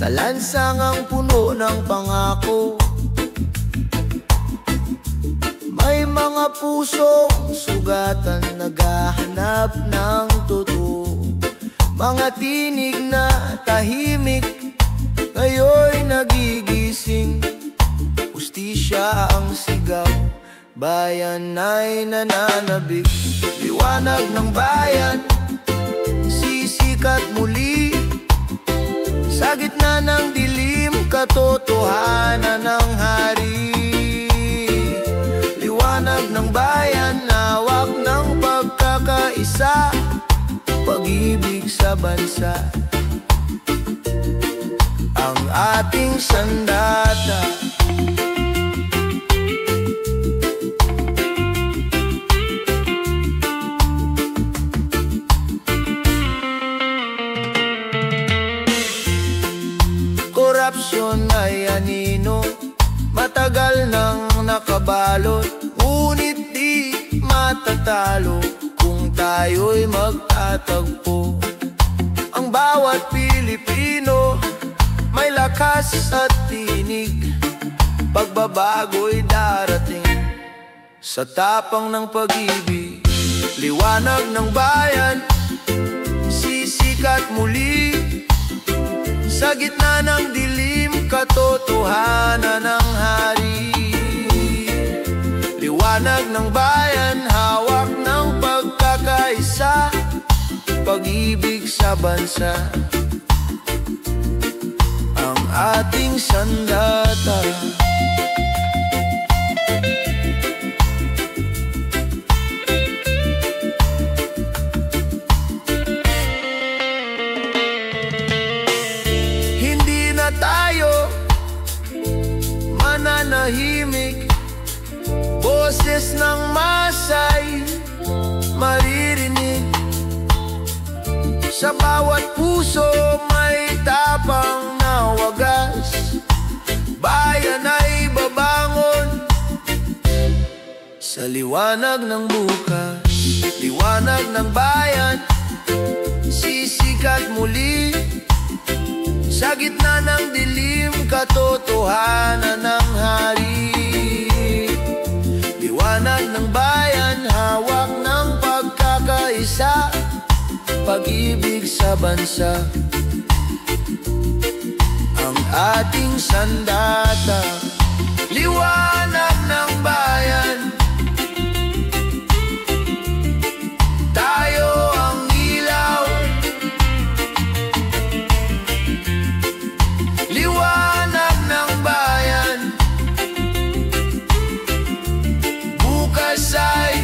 Kalansangang puno ng pangako. May mga pusong sugatan, naghahanap ng totoo. Mga tinig na tahimik, ngayon'y nagigising. Hustisya ang sigaw, bayan ay nananabik. Liwanag ng bayan, sisikat muli. Sa gitna ng dilim, katotohanan ng hari. Liwanag ng bayan, hawak ng pagkakaisa, pag-ibig sa bansa, ang ating sandata. Korupsyon ay anino, matagal nang nakabalot, ngunit di matatalo kung tayo'y magtatagpo. Ang bawat Pilipino may lakas at tinig, pagbabago'y darating sa tapang ng pag-ibig. Liwanag ng bayan, sisikat muli. Sa gitna ng dilim, katotohanan ng hari. Liwanag ng bayan, hawak ng pagkakaisa, pag-ibig sa bansa, ang ating sandata. Tayo mananahimik, boses ng masa'y maririnig. Sa bawat puso may tapang na wagas, bayan ay babangon sa liwanag ng bukas. Liwanag ng bayan, sisikat muli. Sa gitna ng dilim, katotohanan ng hari. Liwanag ng bayan, hawak ng pagkakaisa, pag-ibig sa bansa, ang ating sandata. Liwanag ng bayan, tayo ang ilaw. Liwanag ng bayan, bukas ay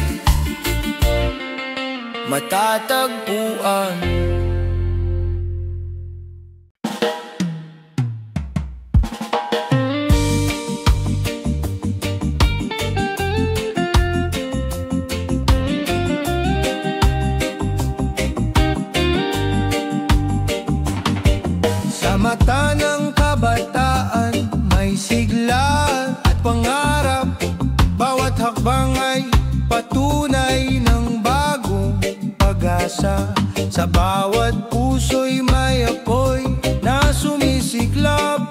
matatagpuan. Sa mata ng kabataan, may sigla at pangarap. Bawat hakbang ay patunay ng bagong pag-asa. Sa bawat puso'y may apoy na sumisiklab,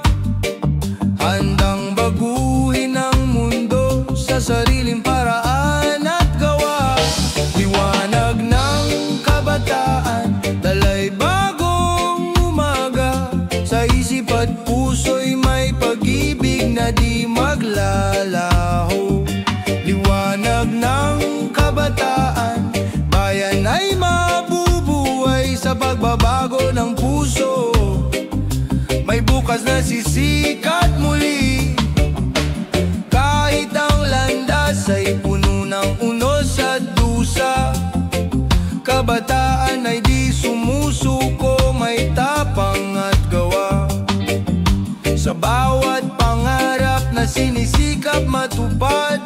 handang baguhin ang mundo sa sariling paraan at gawa. Liwanag ng kabataan, dalay bagong umaga. Sa isip at puso'y may pag-ibig na di maglalaho. Liwanag ng kabataan, bayan ay mabubuhay sa pagbabago ng puso. May bukas na sisikat muli, kahit ang landas ay puno ng unos at dusa. Kabataan ay di sumusuko, may tapang at gawa. Sa bawat pangarap na sinisikap matupad,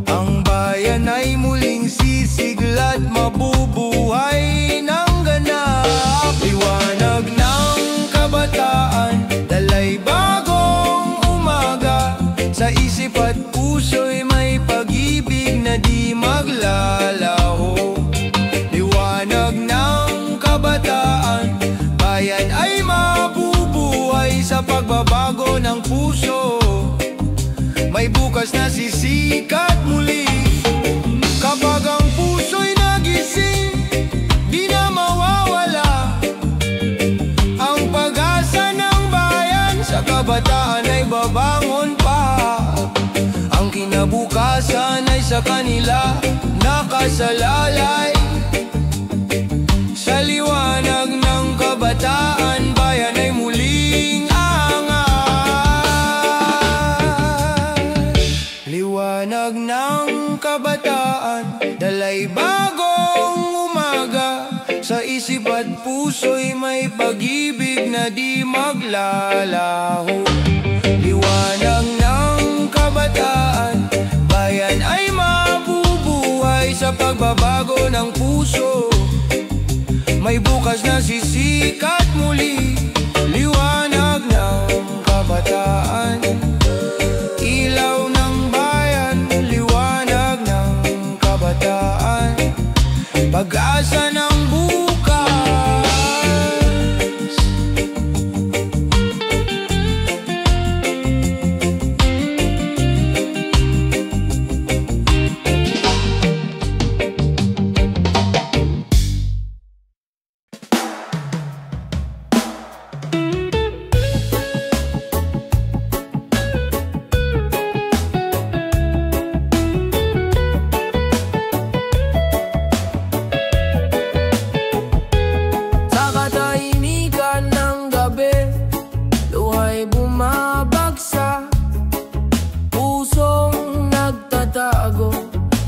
ang bayan ay muling sisigla at mabubuhay ng ganap. Liwanag ng kabataan, dalay bagong umaga. Sa isip at puso'y may pag-ibig na di maglalaho. Liwanag ng kabataan, bayan ay mabubuhay kabataan ay babangon pa. Ang kinabukasan ay sa kanila nakasalalay. Sa liwanag ng kabataan, bayan ay muling aangat. Liwanag ng kabataan, dalay bagong umaga. Sa isip at puso'y may pag-ibig na di maglalaho. Liwanag ng kabataan, bayan ay mabubuhay sa pagbabago ng puso. May bukas na sisikat muli. Liwanag ng kabataan, ilaw ng bayan. Liwanag ng kabataan, pag-asa ng bukas.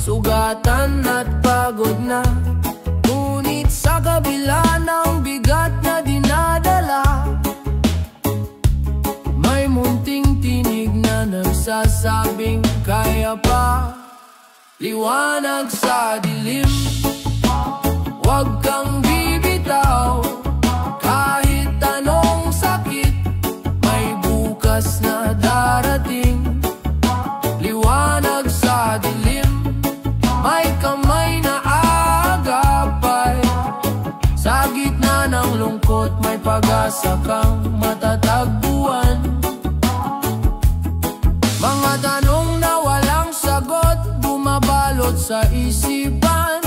Sugatan at pagod na, ngunit sa kabila ng bigat na dinadala, may munting tinig na nagsasabing kaya pa. Liwanag sa dilim, huwag kang bibitaw. Kahit anong sakit, may bukas na darating. Liwanag sa dilim, may kamay na aagapay. Sa gitna ng lungkot, may pag-asa kang matatagpuan. Mga tanong na walang sagot, bumabalot sa isipan.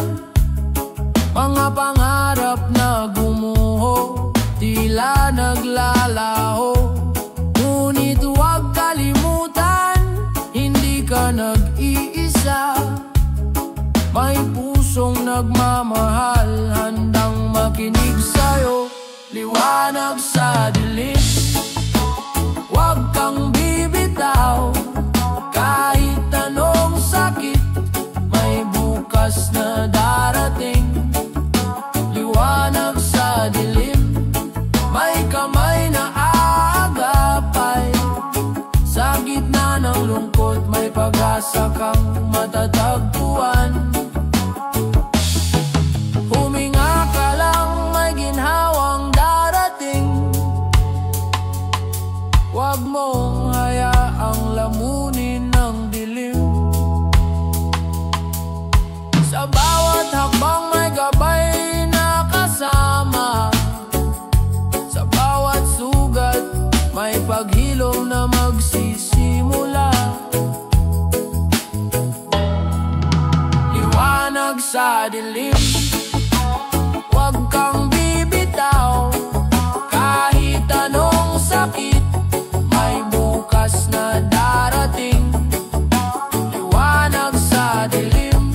Mga pangarap na gumuho, tila naglalaho. Ngunit huwag kalimutan, hindi ka nag-iisa. May pusong nagmamahal, handang makinig sa'yo. Liwanag sa dilim, huwag kang bibitaw. Kahit anong sakit, may bukas na darating. Liwanag sa dilim, may kamay na aagapay. Sa gitna ng lungkot, may pag-asa kang matatagpuan. Huminga ka lang, may ginhawang darating. Huwag mong hayaang lamunin ng dilim. Sa bawat hakbang may gabay na kasama. Sa bawat sugat may paghilom na magsisimula. Liwanag sa dilim, huwag kang bibitaw. Kahit anong sakit, may bukas na darating. Liwanag sa dilim,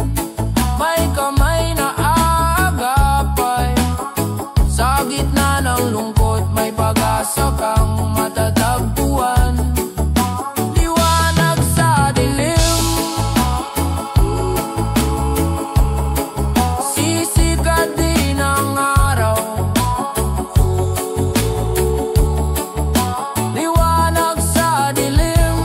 may kamay na aagapay. Sa gitna ng lungkot, may pag-asa kang matatagpuan. Liwanag sa dilim, sisikat din ang araw. Liwanag sa dilim,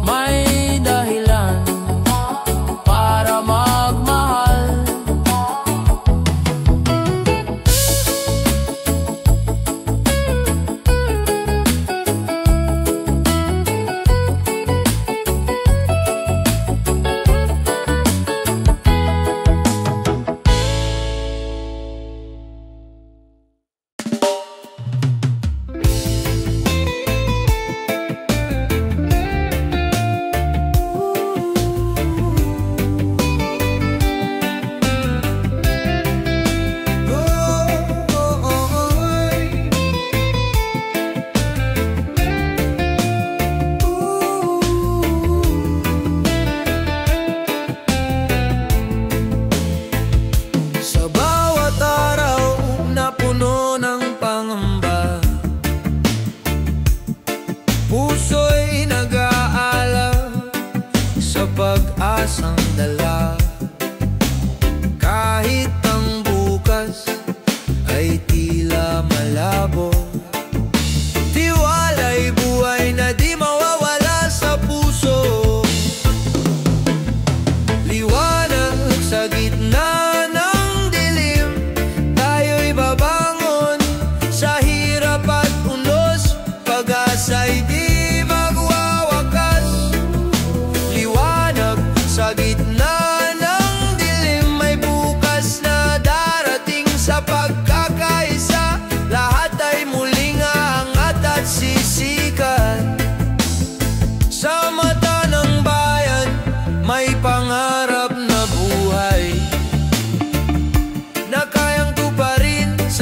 may dahilan para magmahal.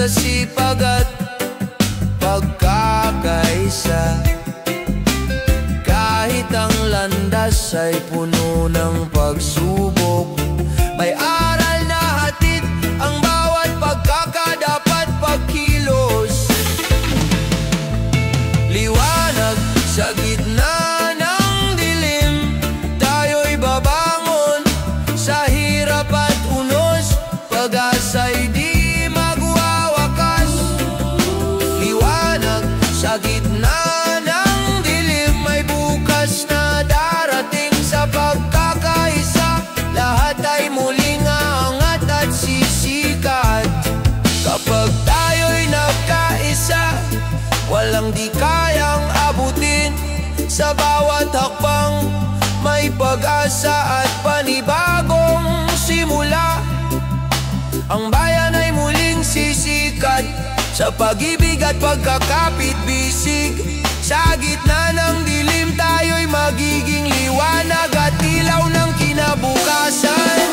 sa sipag at pagkakaisa. Kahit ang landas ay puno ng pagsubok, may aral na hatid ang bawat pagkakadapat pagkilos. Liwanag sa gitna ng dilim, tayo'y babangon sa hirap at unos, pag-asa'y di magwawakas. Liwanag sa gitna ng dilim, may bukas na darating sa pagkakaisa. Lahat ay muling aangat at sisikat. Kapag tayo'y nagkaisa, walang di kayang abutin. Sa bawat hakbang may pag-asa at panibagong simula. Ang bayan ay muling sisikat sa pag-ibig at pagkakapit-bisig. Sa gitna ng dilim, tayo'y magiging liwanag at ilaw ng kinabukasan.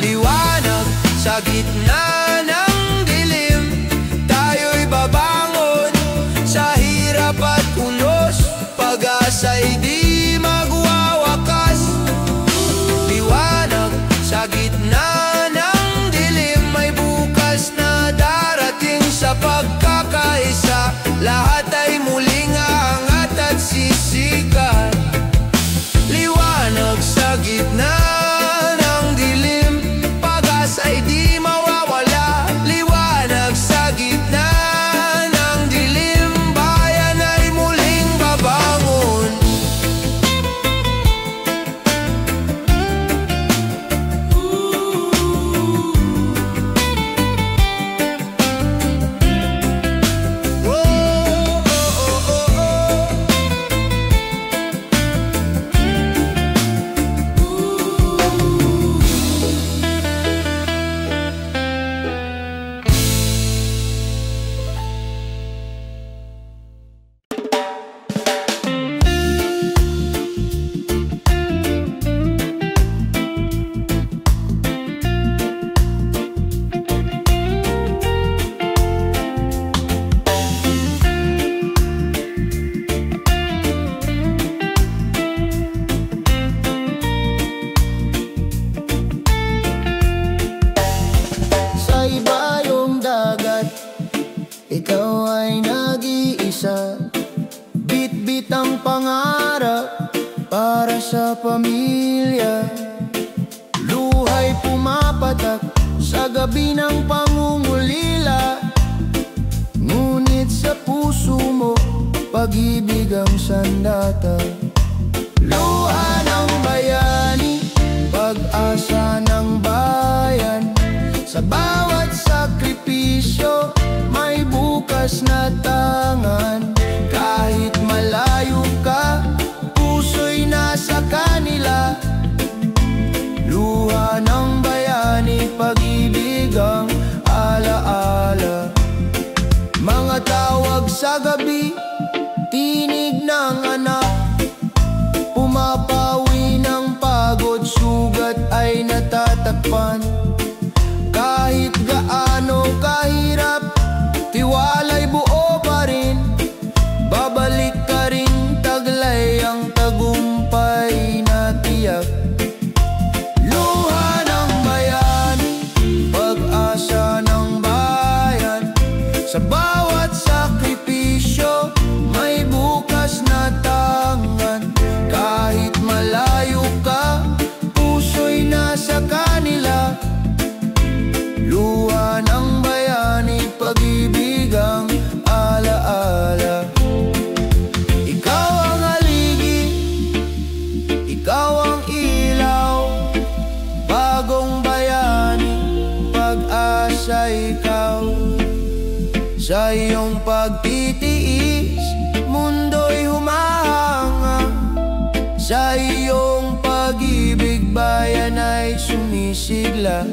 Liwanag sa gitna ng dilim, tayo'y babangon sa hirap at unos, pag-asa'y di magwawakas. Liwanag sa gitna ng dilim, may bukas na darating sa pagkakaisa. Lahat ay muling aangat at sisikat. Liwanag sa gitna ng dilim, pag-asa'y di mawawala. Liwanag sa gitna ng dilim, bayan ay muling babangon. Sa ibayong dagat, ikaw ay nag-iisa. Bit-bit ang pangarap para sa pamilya. Luhay pumapatak sa gabi ng pangungulila. Ngunit sa puso mo, pag-ibig ang sandata. Luha ng bayani, pag-asa ng bayan. Sa bawat sakripisyo, may bukas na tangan. Kahit malayo ka, puso'y nasa kanila. Luha ng bayani, pag-ibig ang alaala. Mga tawag sa gabi, tinig ng anak. Pumapawi ng pagod, sugat ay natatakpan. Kahit gaano kahirap, tiwala'y buo pa rin. Babalik ka rin, taglay ang tagumpay na tiyak. Luha ng bayani, pag-asa ng bayan. Sa bawat sakripisyo, may bukas na tangan. Kahit malayo ka, puso'y nasa kanila. Luha ng bayani, pag-ibig ang alaala. Ikaw ang haligi, ikaw ang ilaw. Bagong bayani, pag-asa ikaw. Sa iyong pagtitiis, mundo'y humahanga. Sa iyong pag-ibig, bayan ay sumisigla.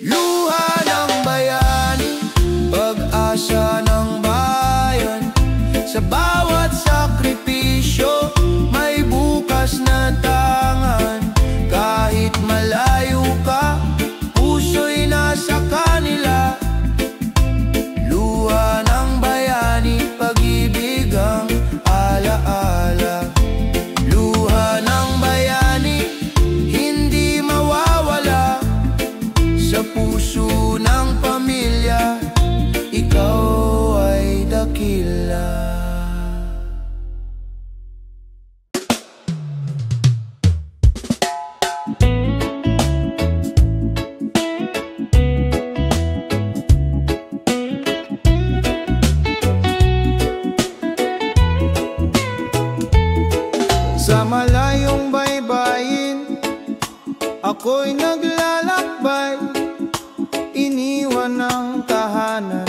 Luha ng bayani, pag-asa ng bayan. Sa bawat sakripisyo, may bukas na tangan. Kahit malayo ka, puso'y nasa kanila. buwan ng tahanan,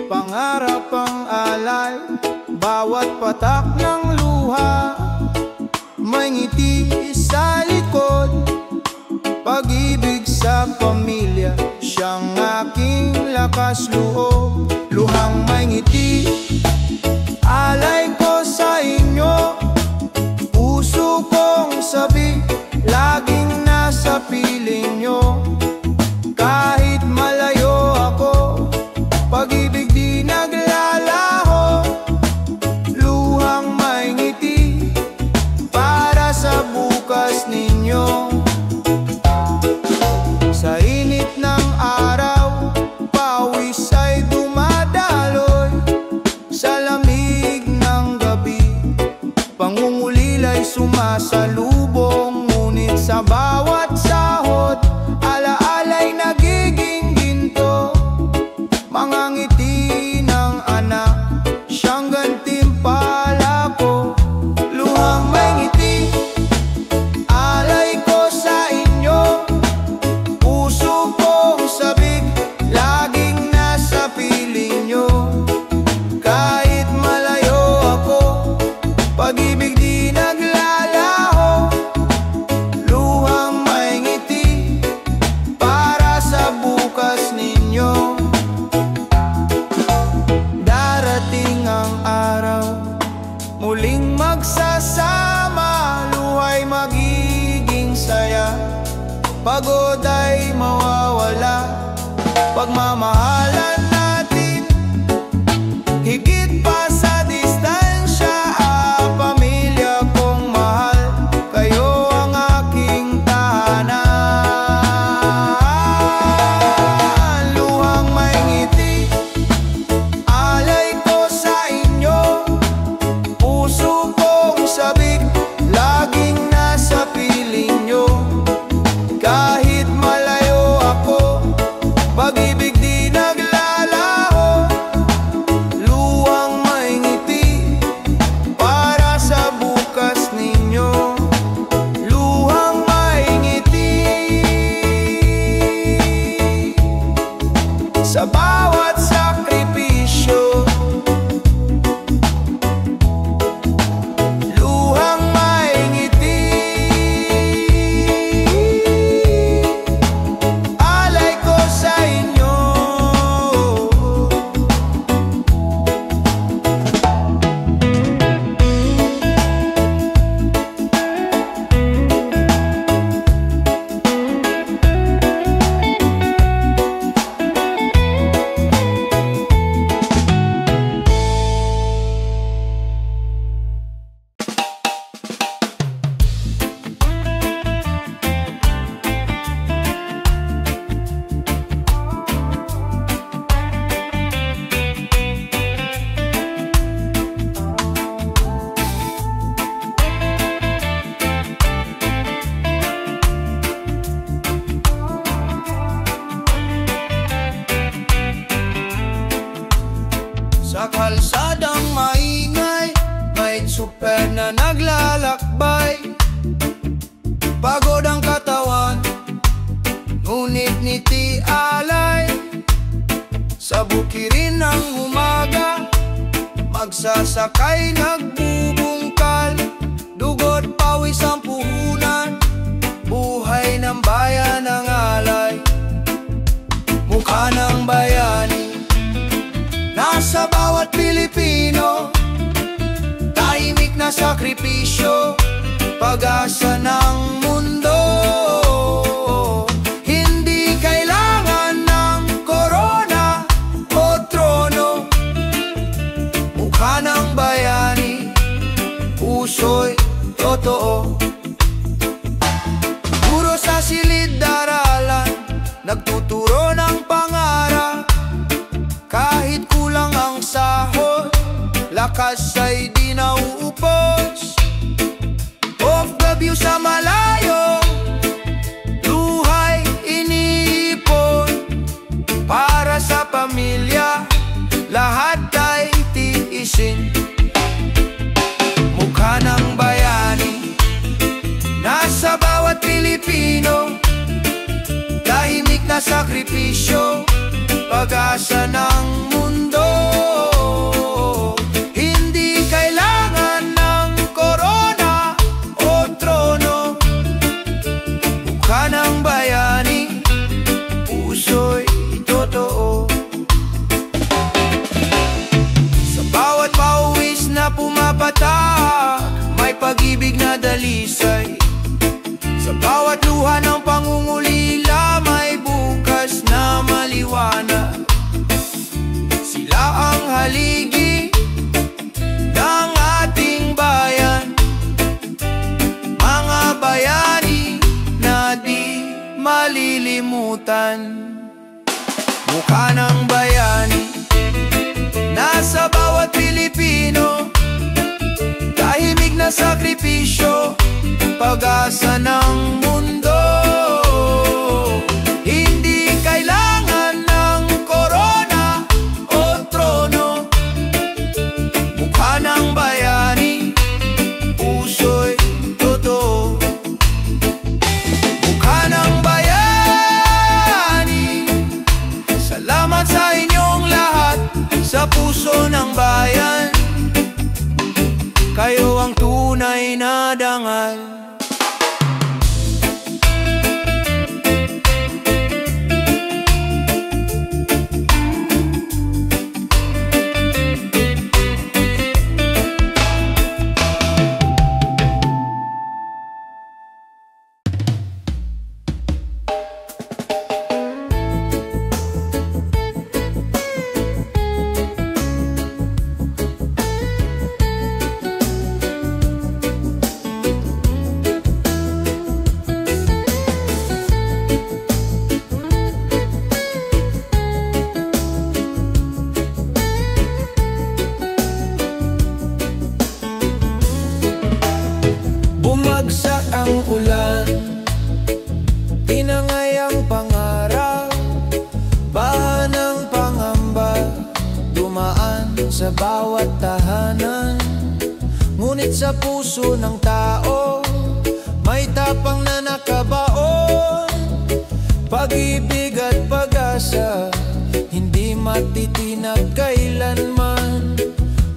pangarap ang alay, bawat patak ng luha, may ngiti sa likod. Pag-ibig sa pamilya, siyang aking lakas loob. Luhang may ngiti, alay ko sa inyo. Puso kong sabik, laging nasa piling nyo. Kahit malayo ako, pag-ibig di naglalaho. Luhang may ngiti, para sa bukas ninyo. Sa init ng araw, pawis ay dumadaloy. Sa lamig ng gabi, pangungulila'y sumasalubong. Ngunit sa bawat sahod, alaala'y nagiging ginto. Mga ngiti ng anak, siyang gantimpala ko. Luhang may ngiti, alay ko sa inyo. Puso kong sabik, laging nasa piling nyo. Kahit malayo ako, pag-ibig di naglalaho. Luhang may ngiti, para sa bukas ninyo. Darating ang araw, muling magsasama. Luha'y magiging saya, pagod ay mawawala. Pagmamahalan natin, higit pa sa distansya. Pamilya kong mahal, kayo ang aking tahanan. Luhang may ngiti, alay ko sa inyo. Puso kong sabik, laging nasa piling nyo. Kahit malayo ako, pag-ibig di naglalaho. Luhang may ngiti, para sa bukas ninyo. Luhang may ngiti, sa bawat sakripisyo. Luhang may ngiti, alay ko sa inyo. Sa kalsadang maingay, may super na naglalakbay. Pagod ang katawan, ngunit ngiti alay. Sa bukirin ng umaga, magsasakay nagbubungkal. Dugot pawis ang puhunan, buhay ng bayan ang alay. Mukha ng bayani, nasa bawat Pilipino. Tahimik na sakripisyo, pag-asa ng mundo. Hindi kailangan ng korona o trono. Mukha ng bayani, puso'y totoo. Puro sa silid-aralan, nagtuturo ng pangarap. Kahit kulang ang sahod, lakas ay di nauupos. Off the view sa malayo, luha'y iniipon. Para sa pamilya, lahat ay tiisin. Mukha ng bayani, nasa bawat Pilipino. Tahimik na sakripisyo, malilimutan. Mukha ng bayani nasa bawat Pilipino, tahimik na sakripisyo, pag-asa ng mundo. Hindi kailangan ng korona o trono. Mukha ng bayani, puso'y totoo. Mukha ng bayani, salamat sa inyong lahat, sa puso ng bayan. Kayo ang tunay na dangal. Bumagsak ang ulan, tinangay ang pangarap, baha ng pangamba, dumaan sa bawat tahanan. Ngunit sa puso ng tao, may tapang na nakabaon, pag-ibig at pag-asa, hindi matitinag kailanman.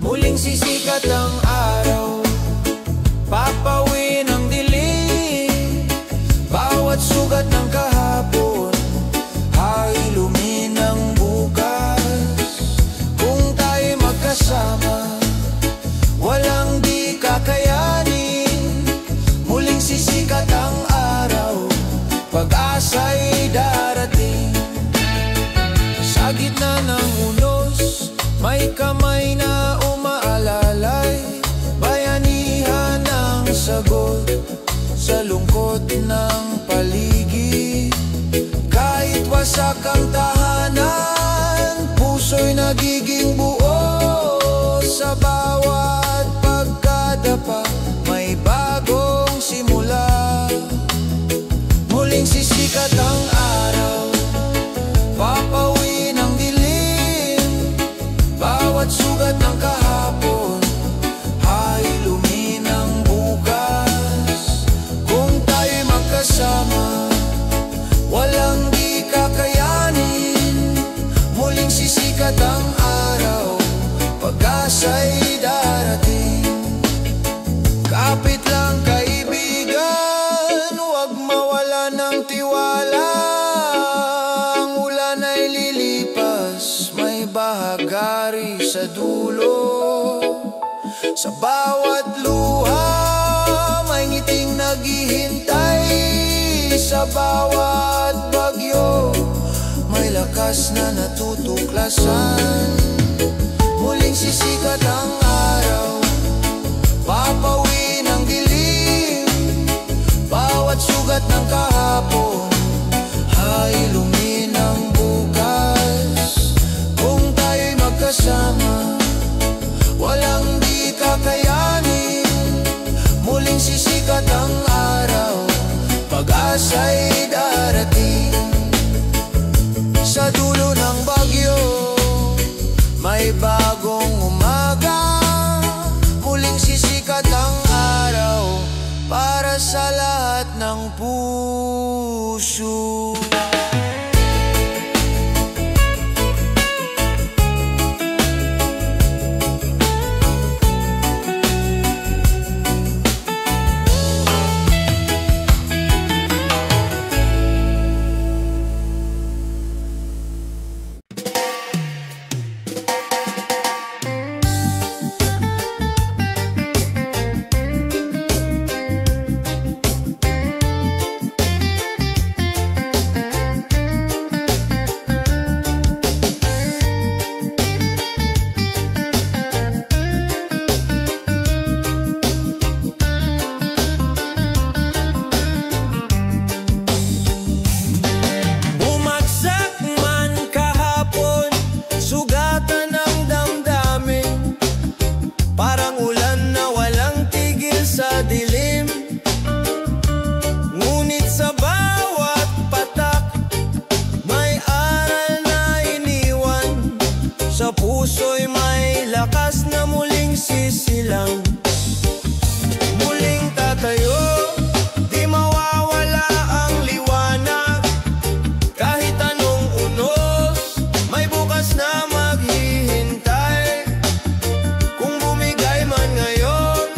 Muling sisikat ang araw, papawin ang dilim, bawat sugat ng kahapon ay luminang bukas. Kung tayo magkasama, walang di kakayanin. Muling sisikat ang araw, pag-asa'y darating. Sa gitna ng unos, may kamay na umaalalay, bayanihan ang sagot sa lungkot ng paligid. Kahit wasak ang tahanan, puso'y nagiging buo. Sa bawat pagkadapa, may bagong simula. Muling sisikat ang araw, papawin ang dilim, bawat sugat ng kahapon ay luminang bukas. Kung tayo'y magkasama, walang di kakayanin. Muling sisikat ang araw, pag-asa'y darating. Kapit lang kaibigan, huwag mawala ng tiwala. Ang ulan ay lilipas, may bahagari sa dulo. Sa bawat luha, may ngiting naghihintay. Sa bawat bagyo, may lakas na natutuklasan. Muling sisikat ang araw, papawin ang dilim, bawat sugat ng kahapon ay luminang bukas. Kung tayo'y magkasama, walang di kakayanin. Muling sisikat ang araw, pag-asa'y darating. Sa dulo ng bagyo, may bagong umaga. Muling sisikat ang araw para sa lahat ng puso. lang. Muling tatayo, di mawawala ang liwanag. Kahit anong unos, may bukas na maghihintay. Kung bumigay man ngayon,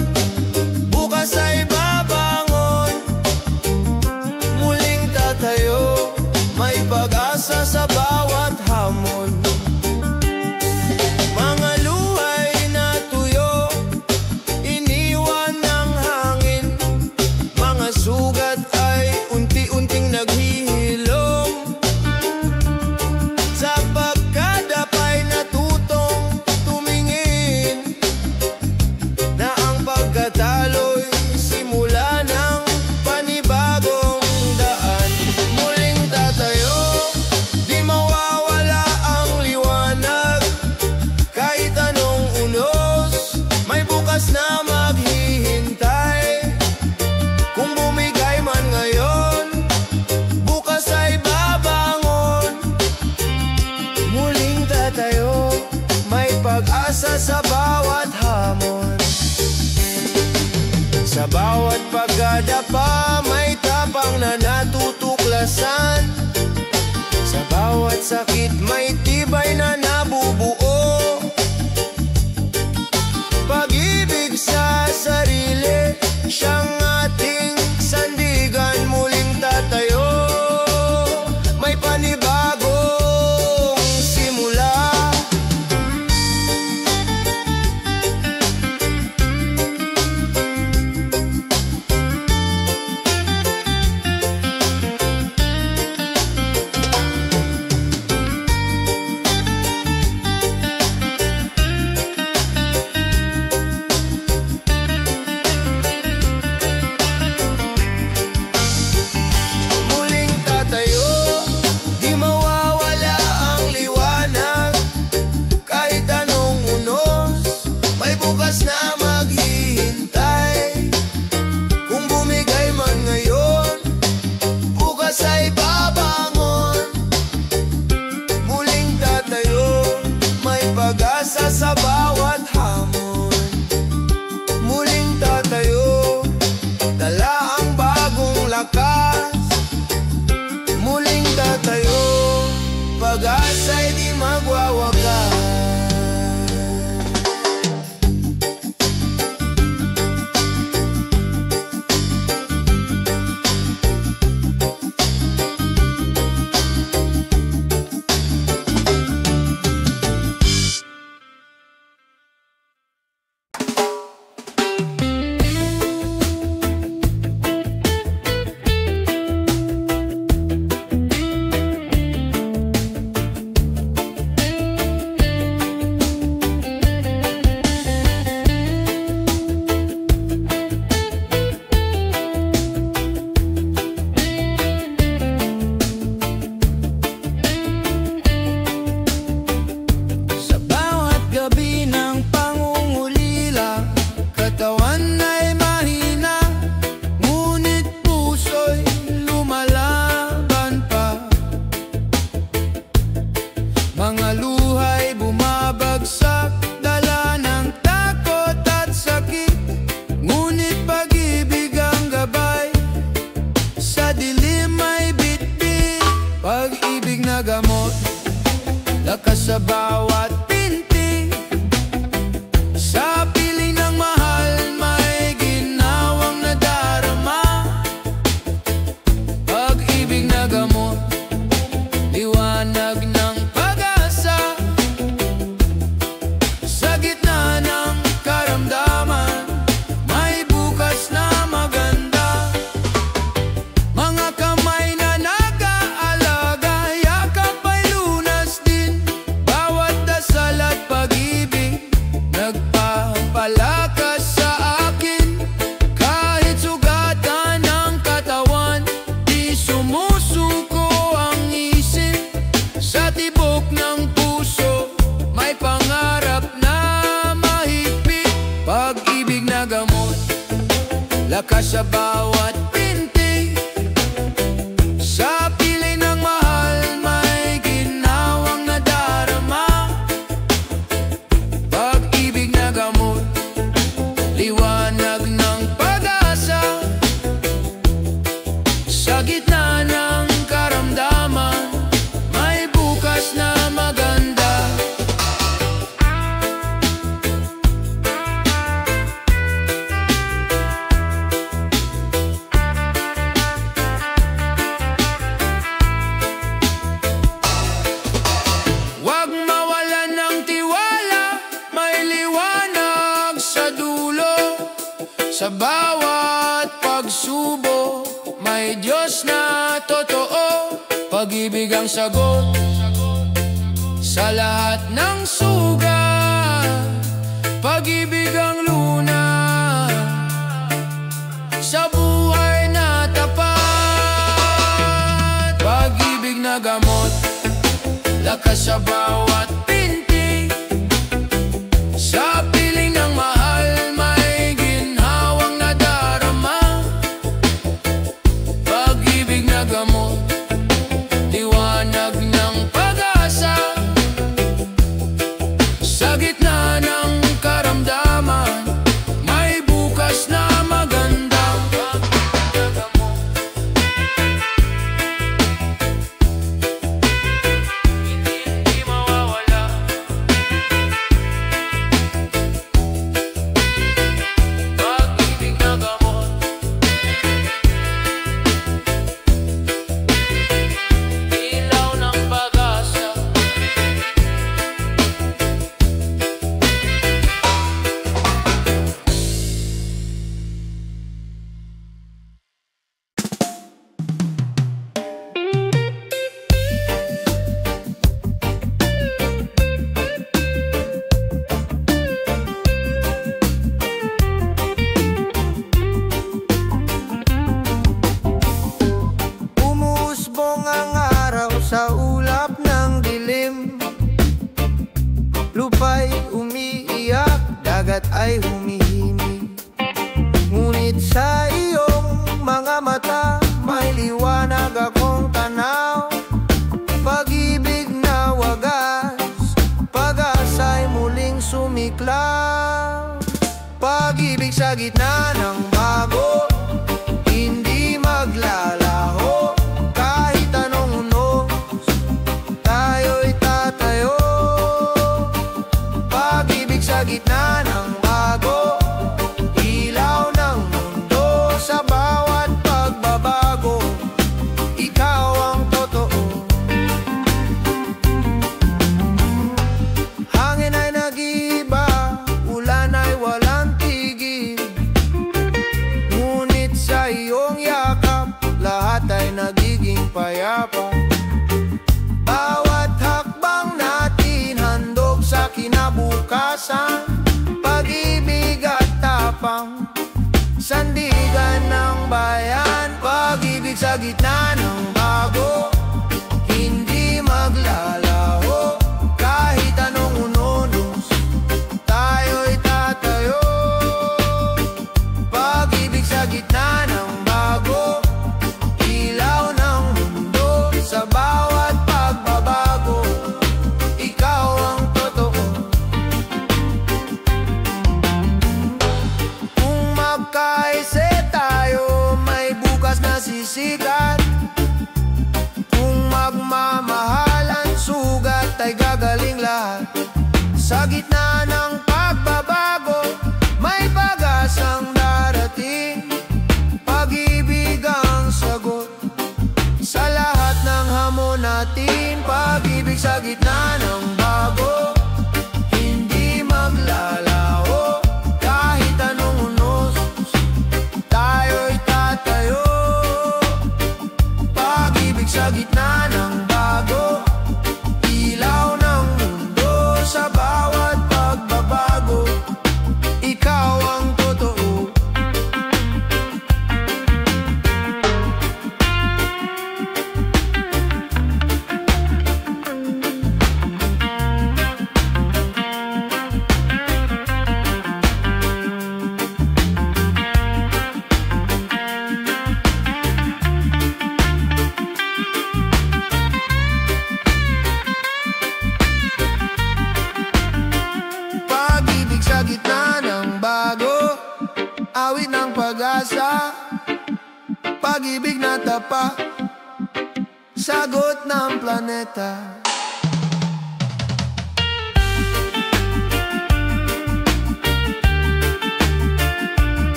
bukas ay babangon. Muling tatayo, may pag-asa sa bawat hamon. Mga luhay na tuyo, iniwan ng hangin. Mga sugat ay unti-unting naghihilom. Sa pagkadapay natutong tumingin na ang pagkatalo'y simula ng panibagong daan. Muling tatayo, di mawawala ang liwanag. Kahit anong unos, may bukas na maghihintay. Kung bumigay man ngayon, bukas ay babangon. Muling tatayo, may pag-asa sa bawat hamon. Sa bawat pagdadapa, may tapang na natutuklasan. Sa bawat sakit, may tibay na nabubuo. Pag-ibig sa sarili, siyang ating sandigan. Muling tatayo, may panibagong simula. Muling tatayo, di mawawala ang liwanag. Kahit anong unos, may bukas na maghihintay. Kung bumigay man ngayon, bukas ay babangon. Muling tatayo, may pag-asa sa bawat hamon. Muling tatayo, dala ang bagong lakas. Muling tatayo, pag-asa'y di magwawakas. Sa bawat gabi ng pangungulila, katawan ay mahina, ngunit puso'y lumalaban pa. Mga luhay bumabagsak, dala ng takot at sakit, ngunit pag-ibig ang gabay. Sa dilim ay bitbit, pag-ibig na gamot, lakas sa bawat pinti. Sa piling ng mahal, may ginawang nadarama. Pag-ibig na gamot, liwanag ng pag-asa. Sa gitna ng karamdaman, may bukas na maganda. Mga kamay na nag-aalaga, yakap ay lunas din. Bawat dasal at pag-ibig, nagpapalakas sa akin. Kahit sugatan ng katawan, di sumusuko ang isip. Sa tibok ng puso, may pangarap na mahigpit. Pag-ibig na gamot, lakas sa bawat pinti. Sa piling ng mahal, may ginawang nadarama. Pag-ibig na gamot, Sa bawat pagsubok, may Diyos na totoo. Pag-ibig ang sagot sa lahat ng sugat. Pag-ibig ang luna sa buhay na tapat. Pag-ibig na gamot, lakas sa bawat pintig. Sa piling ng mahal, may ginhawang nadarama. Pag-ibig na gamot, liwanag ng pag-asa. Sa gitna ng karamdaman, may bukas na maganda. Hindi mawawala. Pag-ibig na gamot, ilaw ng pag-asa. Umusbong ang araw sa ulap ng dilim. Lupa'y umiiyak, dagat ay humihimig. Ngunit sa iyong mga mata, may liwanag akong tanaw. Pag-ibig na wagas, pag-asa'y muling sumiklaw. Pag-ibig sa gitna ng bago, hindi maglalaho. Kahit anong unos, tayo'y tatayo. Pag-ibig sa gitna ng bago, ilaw ng mundo. Sa bawat pagbabago, ikaw ang totoo. Hangin ay nag-iiba, ulan ay walang tigil. Ngunit sa iyong yakap, lahat ay nagiging payapa. Bawat hakbang natin handog sa kinabukasan. Pag-ibig at tapang, sandigan ng bayan. Pag-ibig sa gitna ng bago, hindi maglalaho. Kahit anong unos, tayo'y tatayo. Pag-ibig sa gitna ng bago, ilaw ng mundo. Sa bawat pagbabago, ikaw ang totoo. Kung magkaise tayo, may bukas na sisikat. Kung magmamahalan, sugat ay gagaling lahat. Sa gitna ng pagbabago, may pag-asang darating. Pag-ibig ang sagot sa lahat ng hamon natin. Pag-ibig sa gitna ng bago, hindi maglalaho. Kahit anong unos, tayo'y tatayo. Pag-ibig sa gitna ng bago, ilaw ng mundo. Sa bawat pagbabago, ikaw ang totoo. Pag-ibig sa gitna ng bago, awit ng pag-asa. Pag-ibig na tapat, sagot ng planeta.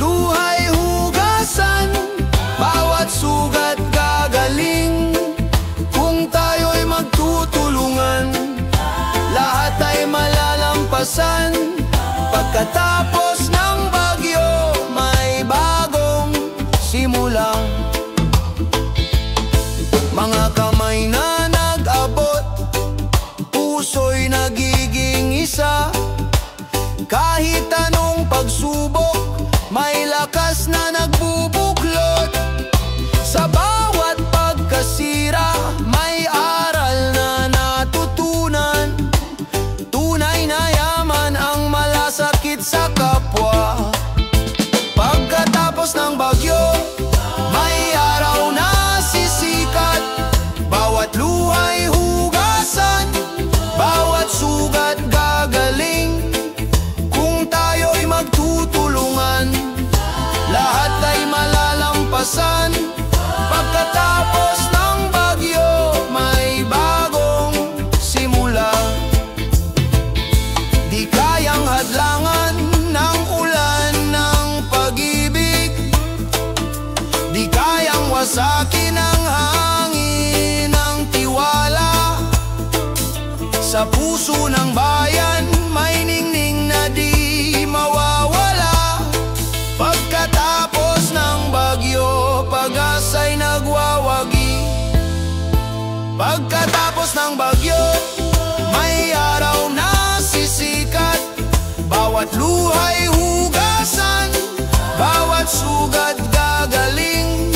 luha'y hugasan, bawat sugat gagaling. Kung tayo'y magtutulungan, lahat ay malalampasan. Pagkatapos ng bagyo, may bagong simula. Mga kamay na nag-abot, puso'y nagiging isa. Kahit anong pagsubok, may lakas na nagbubuklod. Sa bawat pagkasira, may aral na natutunan. Tunay na yaman ang malasakit sa kapwa. Pagkatapos ng bagyo, may araw na sisikat. Bawat luha'y hugasan, bawat sugat gagaling. Kung tayo'y magtutulungan, lahat ay malalampasan. Pagkatapos ng bagyo, may bagong simula. Di kayang hadlangan ng ulan ng pag-ibig, di kayang wasakin ng hangin ng tiwala. Sa puso ng bayan, may ningning na di mawawala. Pagkatapos ng bagyo, pag-asa'y nagwawagi. Pagkatapos ng bagyo, may araw na sisikat. Bawat luha'y hugasan, bawat sugat gagaling.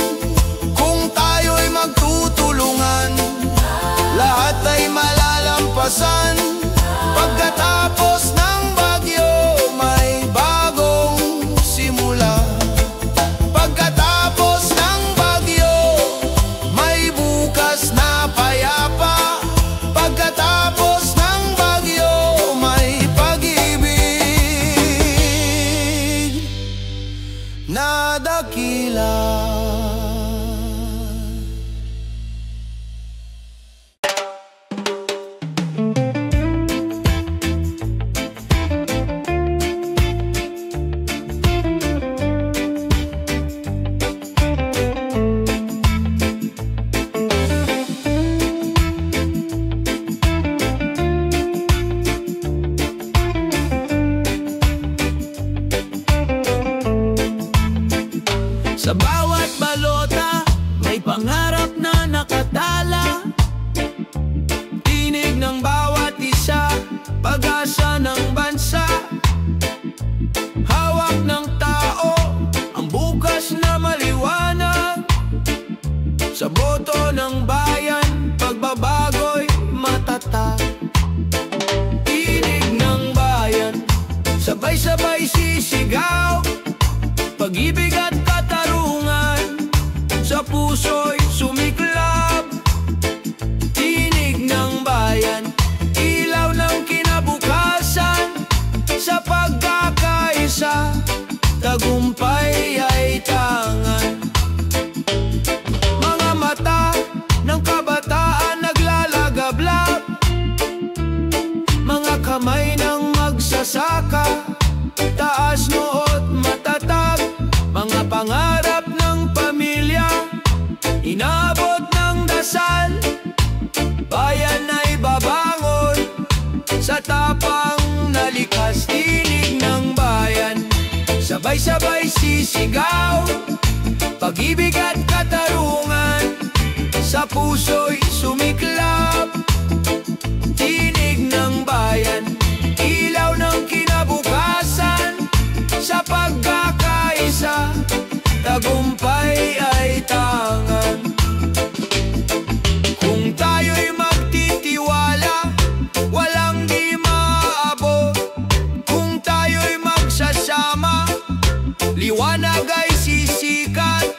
Kung tayo'y magtutulungan, lahat ay malalampasan. Pagkatapos ng bagyo, may bagong simula. Pagkatapos ng bagyo, may bukas na payapa. Pagkatapos ng bagyo, may pag-ibig na dakila. Sa bawat balota, may pangarap na nakatala. Tinig ng bawat isa, pag-asa ng bansa. Hawak ng tao, ang bukas na maliwanag. Sa boto ng bayan, pagbabago'y matatag. Tinig ng bayan, sabay-sabay sisigaw. Pag-ibig at katarungan, sa puso'y sumiklab. Tinig ng bayan, ilaw ng kinabukasan. Sa pagkakaisa, tagumpay ay tangan. Mga mata ng kabataan naglalagablab, mga kamay ng magsasaka, taas noot matatag. Mga pangarap ng pamilya, inabot ng dasal. Bayan ay babangon sa tapang na likas. Tinig ng bayan, sabay-sabay sisigaw. Pag-ibig at katarungan, sa puso'y sumiklab. Tinig ng bayan, ilaw ng kinabukasan. Sa pagkakaisa, tagumpay ay tangan. Kung tayo'y magtitiwala, walang di maaabot. Kung tayo'y magsasama, liwanag ay sisikat.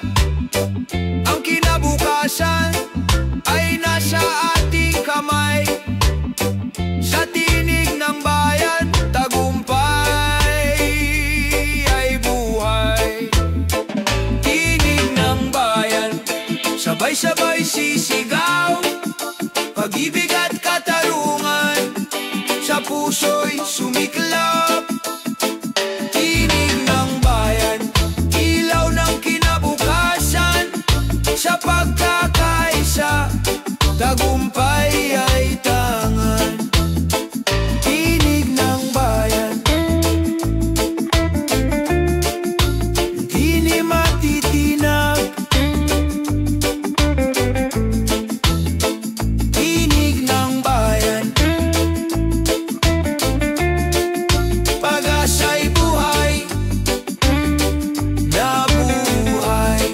Ang kinabukasan ay nasa ating kamay. Sa tinig ng bayan, tagumpay ay buhay. Tinig ng bayan, sabay-sabay sisigaw. Pag-ibig at katarungan, sa puso'y sumiklab. Tinig ng bayan, tagumpay ay tangan. Tinig ng bayan, hindi ni matitinag. Tinig ng bayan, pag-asa'y buhay na buhay.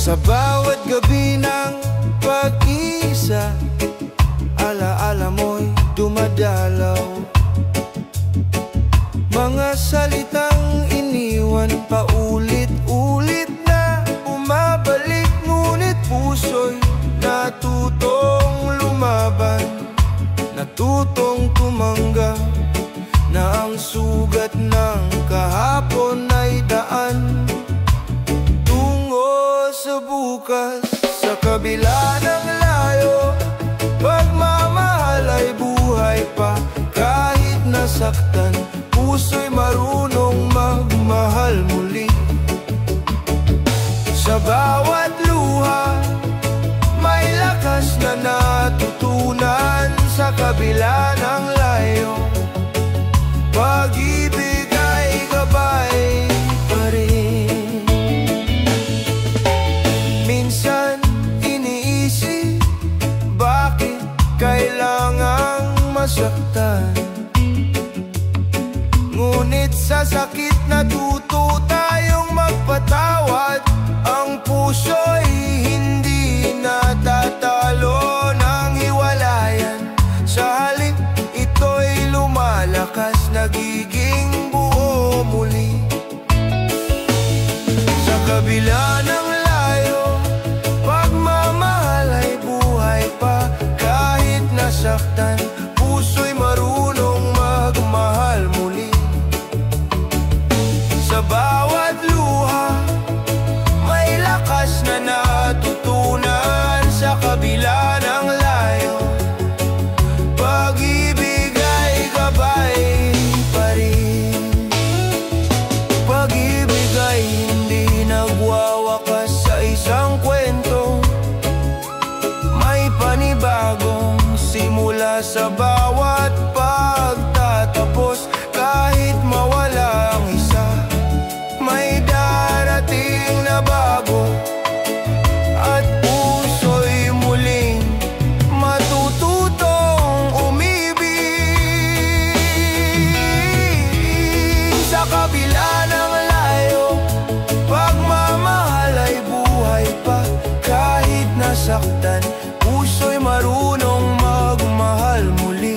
Sa bawat gabi ng pag-isa, alaala mo'y dumadalaw. Mga salitang iniwan paulit-ulit na bumabalik, ngunit puso'y natutong lumaban, natutong tumanggap na ang sugat ng kahapon ay daan sa bukas. Sa kabila ng layo, pagmamahal ay buhay pa. Kahit nasaktan, puso'y marunong magmahal muli. Sa bawat luha, may lakas na natutunan. Sa kabila ng layo, pag-ibig ay gabay pa rin. Minsan iniisip, bakit kailangang masaktan? Ngunit sa sakit natuto tayong magpatawad. Ang puso'y hindi natatalo ng hiwalayan. Sa halip ito'y lumalakas, nagiging buo muli. Sa kabila ng layo, pagmamahal ay buhay pa. Kahit nasaktan, puso'y marunong magmahal muli. Sa bawat luha, may lakas na natutunan. Sa kabila ng layo, pag-ibig ay gabay pa rin. Pag-ibig ay hindi nagwawakas sa isang kwento. May panibagong simula sa bawat pagtatapos. Kahit mawala ang isa, may darating na bago. At puso'y muling matututong umibig. Sa kabila ng layo, pagmamahal ay buhay pa. Kahit nasaktan, puso'y marunong magmahal muli.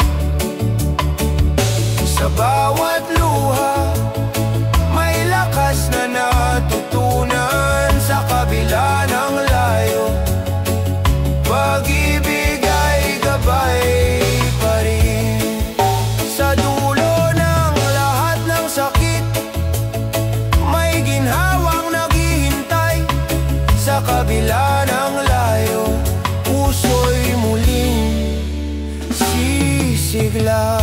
Sa bawat luha, may lakas na natutunan. Sa kabila ng layo, pag-ibig ay gabay pa rin. Sa dulo ng lahat ng sakit, may ginhawang naghihintay. Sa kabila ng layo, puso'y muling sisigla.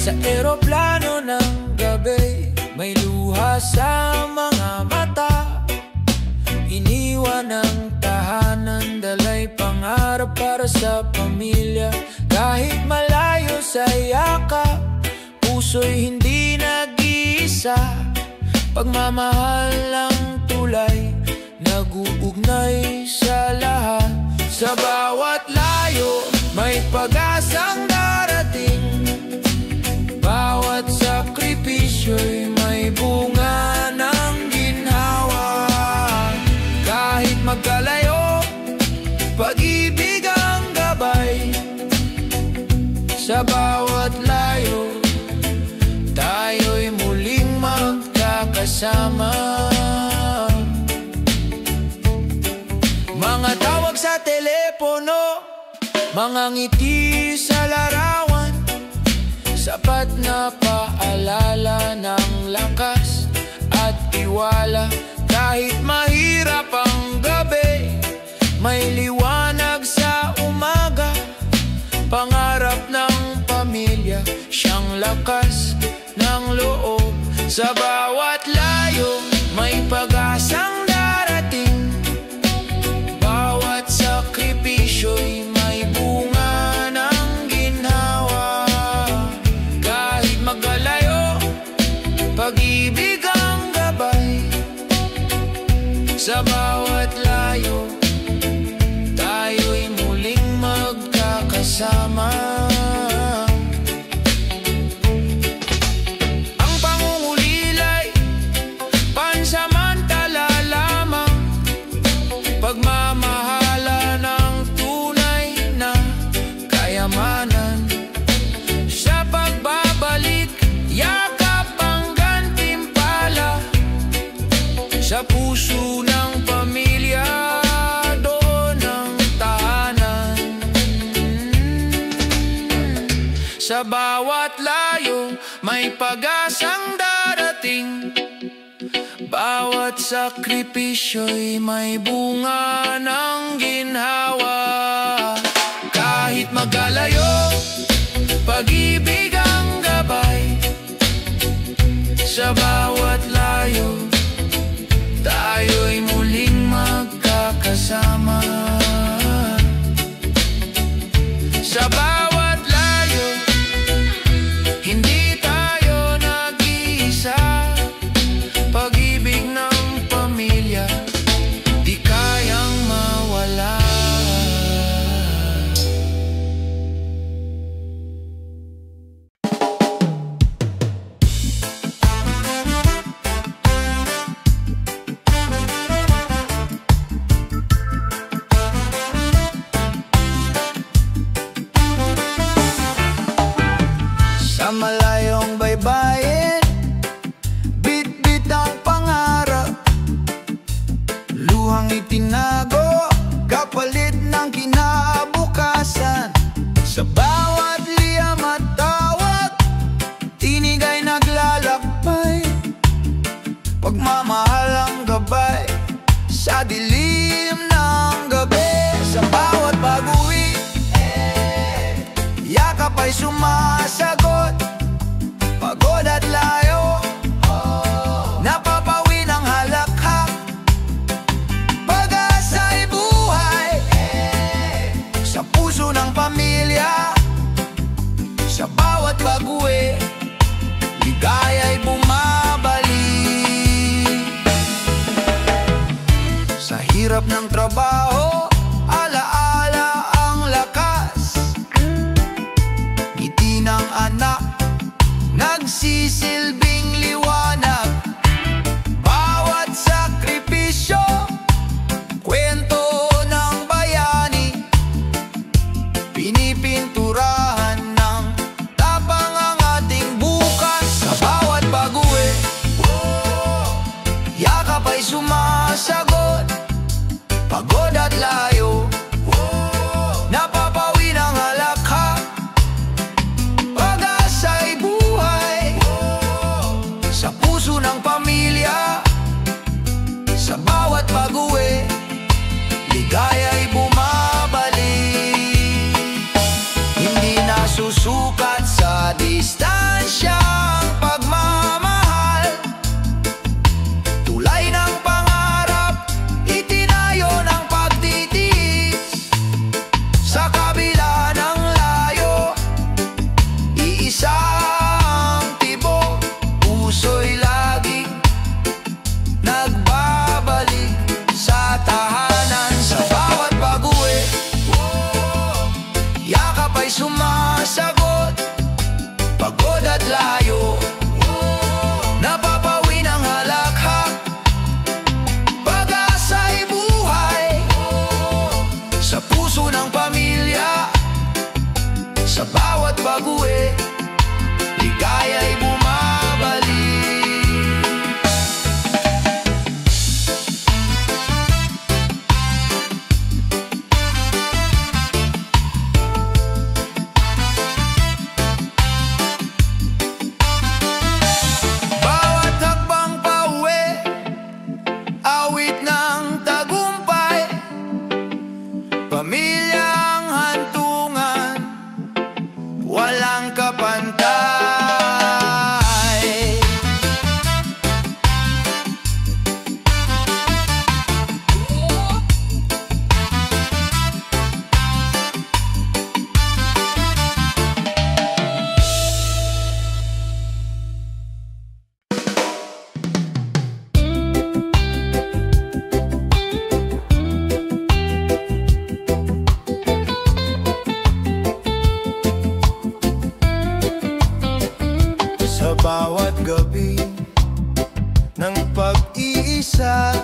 Sa eroplano ng gabi, may luha sa mga mata. Iniwan ang tahanan, dalay pangarap para sa pamilya. Kahit malayo sa yakap, puso'y hindi nag-iisa. Pagmamahal ang tulay, nag-uugnay sa lahat. Sa bawat layo, may pag-asang darating. Bawat sakripisyo'y may bunga ng ginhawa. magkakasama. Mga tawag sa telepono, mga ngiti sa larawan, sapat na paalala ng lakas at tiwala. Kahit mahirap ang gabi, may liwanag sa umaga. Pangarap ng pamilya, siyang lakas ng loob. Sa bawat layo, may pag-asang darating. Bawat sakripisyo'y may bunga ng ginhawa. Kahit magalayo, pag-ibig ang gabay. Sa bawat layo, tayo'y muling magkakasama. Ang pangungulilay, pansamantala lamang. Pagmamahala ng tunay na kayamanan. Sa pagbabalik, yakap ang gantimpala. Sa puso ng pamilya, doon ang tahanan. Sa bawat layo, may pag-asang darating. Bawat sakripisyo'y may bunga ng ginhawa. Kahit magalayo, pag-ibig ang gabay. Sa bawat layo, tayo'y muling magkakasama. Sa bawat layo, hindi tayo nag-iisa. Pag-ibig ng pamilya, di kayang mawala. Sa malayong baybayin, bit-bit ang pangarap. Luhang itinago, kapalit ng kinabukasan. Sa bawat liyam at tawag, tinig ay naglalakbay. Pagmamahal ang gabay, sa dilim ng gabi. Sa bawat pag-uwi, yakap ay sumasagot. Pagod at layo, napapawi ng halakhak. Pag-asa'y buhay sa puso ng pamilya. Sa bawat pag-uwi, ligaya'y bumabalik. Sa hirap ng trabaho, alaala ang lakas. Ngiti ng anak, nagsisilbing liwanag. Bawat sakripisyo, kwento ng bayani. Pinipinturahan ng tapang ang ating bukas. Sa bawat pag-uwi, yakap ay sumasagot. Pagod at layo, napapawi ng halakhak. Pag-asa'y buhay bawat gabi ng pag-iisa,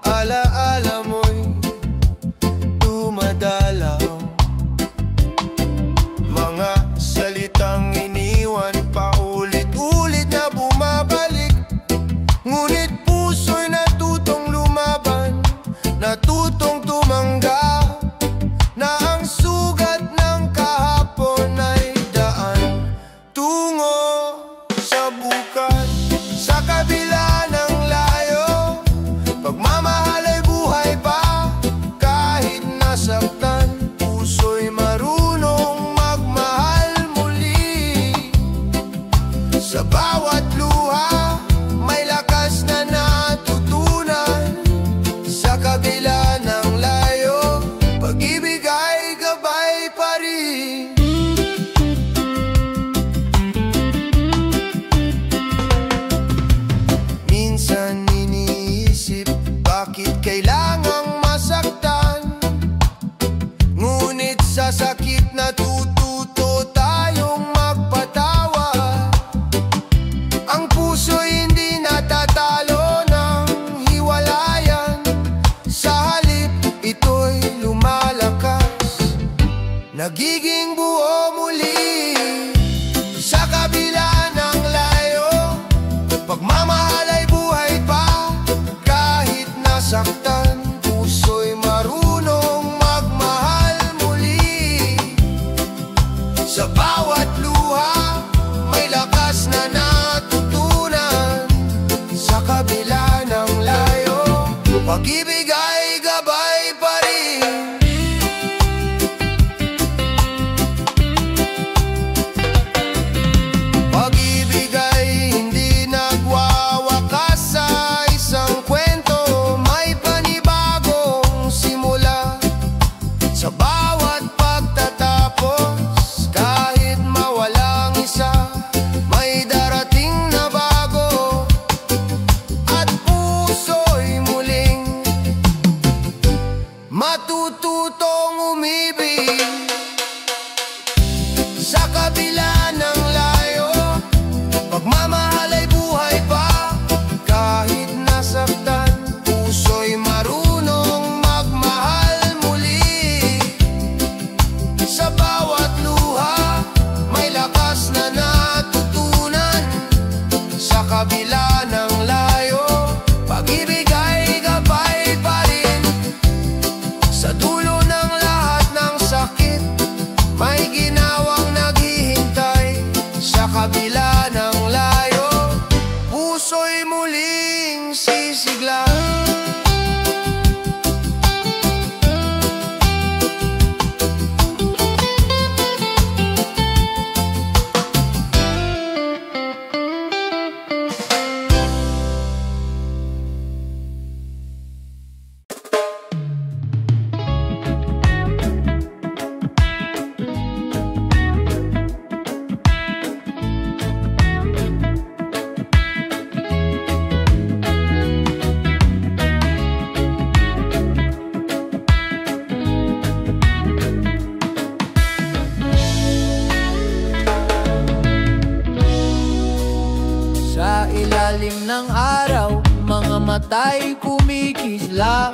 alaala mo'y dumadalaw. Mga salitang iniwan paulit-ulit na bumabalik, ngunit puso'y natutong lumaban, natutong tumanggap na ang sugat ng kahapon ay daan tungo sa bukas. Sa kabila ng layo, pagmamahal ay buhay pa. Kahit nasaktan, puso'y marunong magmahal muli. Sa bawat luha, may lakas na natutunan. Sa kabila ng layo, pag-ibig ay gabay pa rin. Minsan iniisip, bakit kailangang masaktan? Ngunit sa sakit natututo tayong magpatawad. Ang puso'y hindi natatalo ng hiwalayan. Sa halip, ito'y lumalakas, nagiging buo muli. Sa kabila ng layo, pagmamahal ay buhay pa. Kahit nasaktan, puso'y marunong magmahal muli. Sa bawat luha, may lakas na natutunan. Sa kabila ng layo, pag-ibig ay gabay pa rin. Pag-ibig ay hindi nagwawakas sa isang kwento. May panibagong simula sa bawat pagtatapos. Kahit mawalang isa, may darating na bago. At puso'y muling matututong umibig. Sa kabila ng layo, pagmamahal ay buhay pa. Kahit nasaktan, puso'y marunong magmahal muli. Sa bawat luha, may lakas na natutunan. Sa kabila ng layo, pag-ibig ay gabay pa rin. Sa dulo ng lahat ng sakit, may ginawang naghihintay. Sa kabila ng layo, puso'y muling sisigla. Sa ilalim ng araw, mga mata'y kumikislap.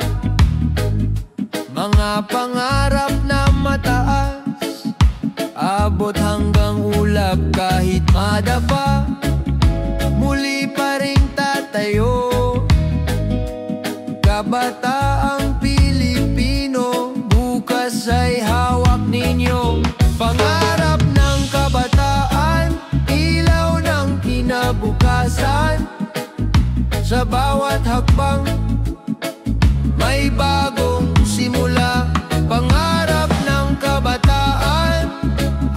Mga pangarap na mataas, abot hanggang ulap. Kahit madapa, muli pa ring tatayo. Kabataang Pilipino, bukas ay hawak ninyo. Pangarap ng kabataan, ilaw ng kinabukasan. Sa bawat hakbang, may bagong simula. Pangarap ng kabataan,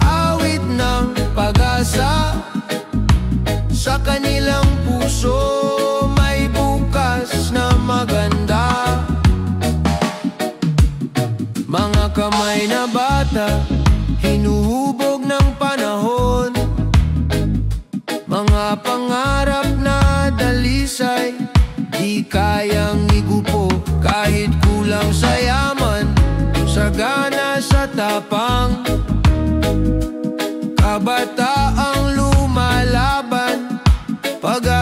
awit ng pag-asa. Sa kanilang puso, may bukas na maganda. Mga kamay na bata, hinuhubog ng panahon. Mga pangarap na dalisay, di kayang igupo. Kahit kulang sa yaman, sagana sa tapang. Kabataang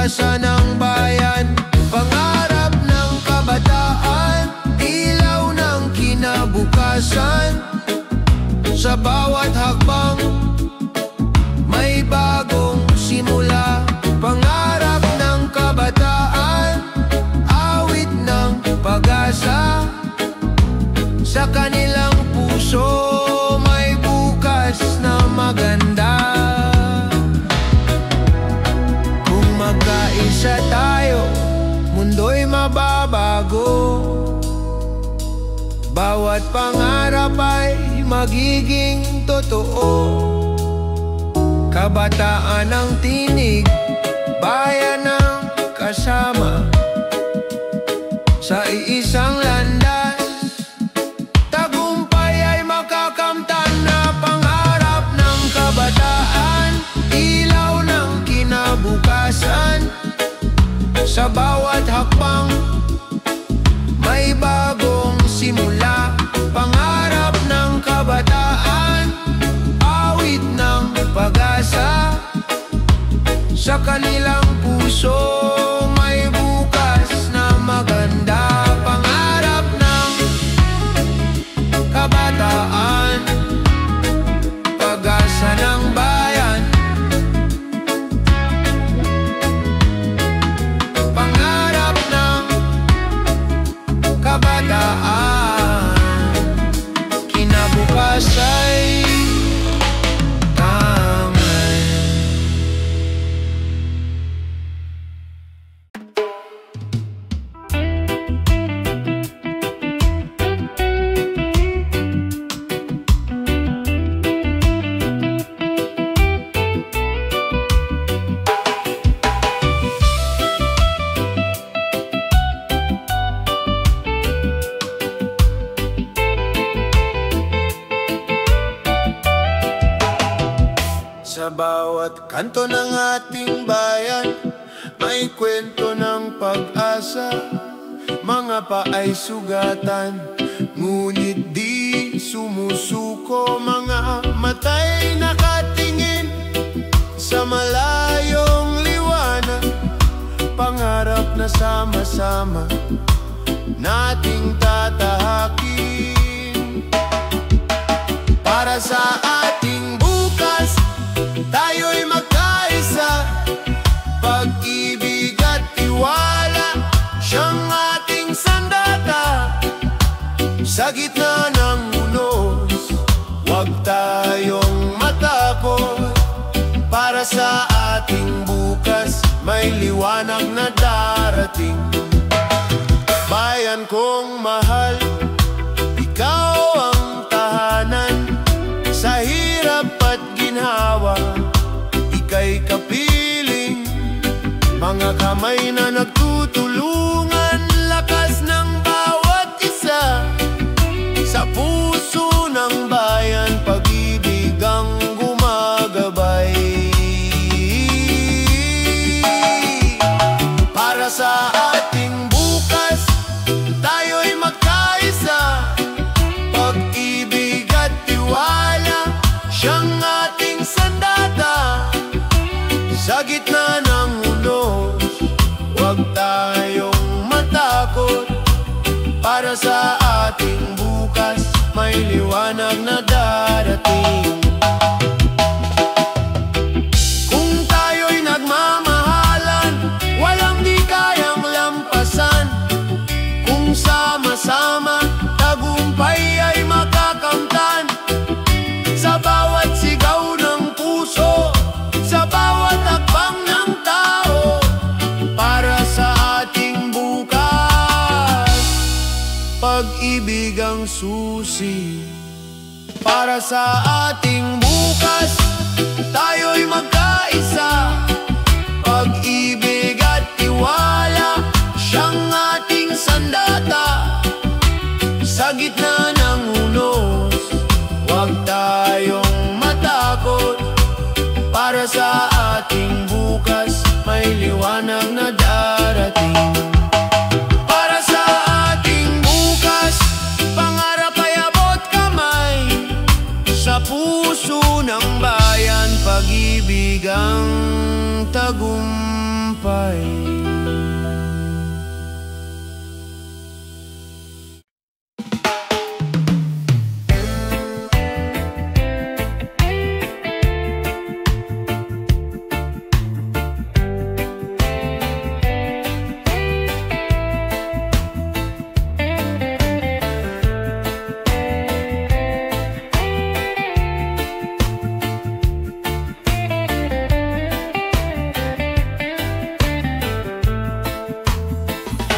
pag-asa ng bayan, pangarap ng kabataan, ilaw ng kinabukasan. Sa bawat hakbang, may bagong simula. Pangarap ng kabataan, awit ng pag-asa. Sa kanilang puso, may bukas na maganda. Kung magkaisa tayo, mundo'y mababago. Bawat pangarap ay magiging totoo. Kabataan ang tinig, bayan ang kasama. Sa iisang landas, tagumpay ay makakamtan na. Pangarap ng kabataan, ilaw ng kinabukasan. Sa bawat hakbang, may bagong simula. Pangarap ng kabataan, awit ng pag-asa. Sa kanilang puso, may bukas na maganda. Pangarap ng kabataan, pag-asa ng bayan. Pangarap ng kabataan, kinabukas ay tangay. Sa bawat kanto ng ating bayan, may kwento ng pag-asa. Mga paay sugatan, ngunit di sumusuko. Mga matay nakatingin sa malayong liwanag. Pangarap na sama-sama nating tatahakin. Para sa ating bukas, tayo'y magkaisa. Pag-ibig at tiwala, siyang ating sandata. Sa gitna ng unos, huwag tayong matakot. Para sa ating bukas, may liwanag na darating. Bayan kong mahal, ikaw ang tahanan. Sa hirap at ginhawa, ika'y kapiling. Mga kamay na nagtutulungan, lakas ng bawat isa. Sa puso ng bayan, pag-ibig ang gumagabay. Para sa ating bukas, tayo'y magkaisa. Pag-ibig at tiwala, siyang ating sandata. Sa gitna ng unos, huwag tayong matakot. Para sa ating bukas, may liwanag na darating. Kung tayo'y nagmamahalan, walang di kayang lampasan. Kung sama-sama, tagumpay ay makakamtan. Sa bawat sigaw ng puso, sa bawat hakbang ng tao. Para sa ating bukas, pag-ibig ang susi. Para sa ating bukas, tayo'y magkaisa. Pag-ibig at tiwala, siyang ating sandata. Sa gitna ng unos, huwag tayong matakot. Para sa ating bukas, may liwanag na darating. Para sa ating bukas, pangarap ay abot kamay. Sa puso ng bayan, pag-ibig ang tagumpay. tagumpay.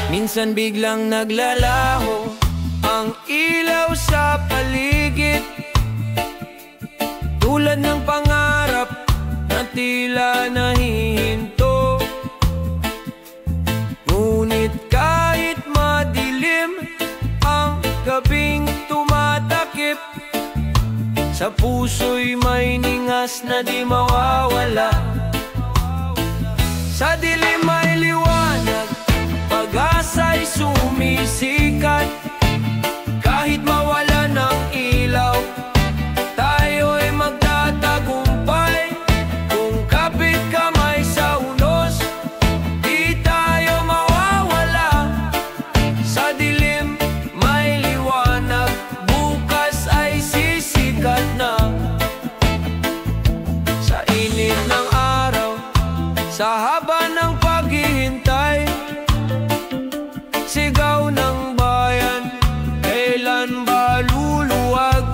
Minsan biglang naglalaho ang ilaw sa paligid, tulad ng pangarap na tila nahihinto. Ngunit kahit madilim ang gabing tumatakip, sa puso'y may ningas na di mawawala. Sa dilim may liwanag, pag-asa'y sumisikat. Kahit mawala ng ilaw, tayo'y magtatagumpay. Kung kapit kamay sa unos, di tayo mawawala. Sa dilim may liwanag, bukas ay sisikat na. Sa init ng araw, sa haba ng paghihintay, sigaw ng bayan, kailan ba luluwag?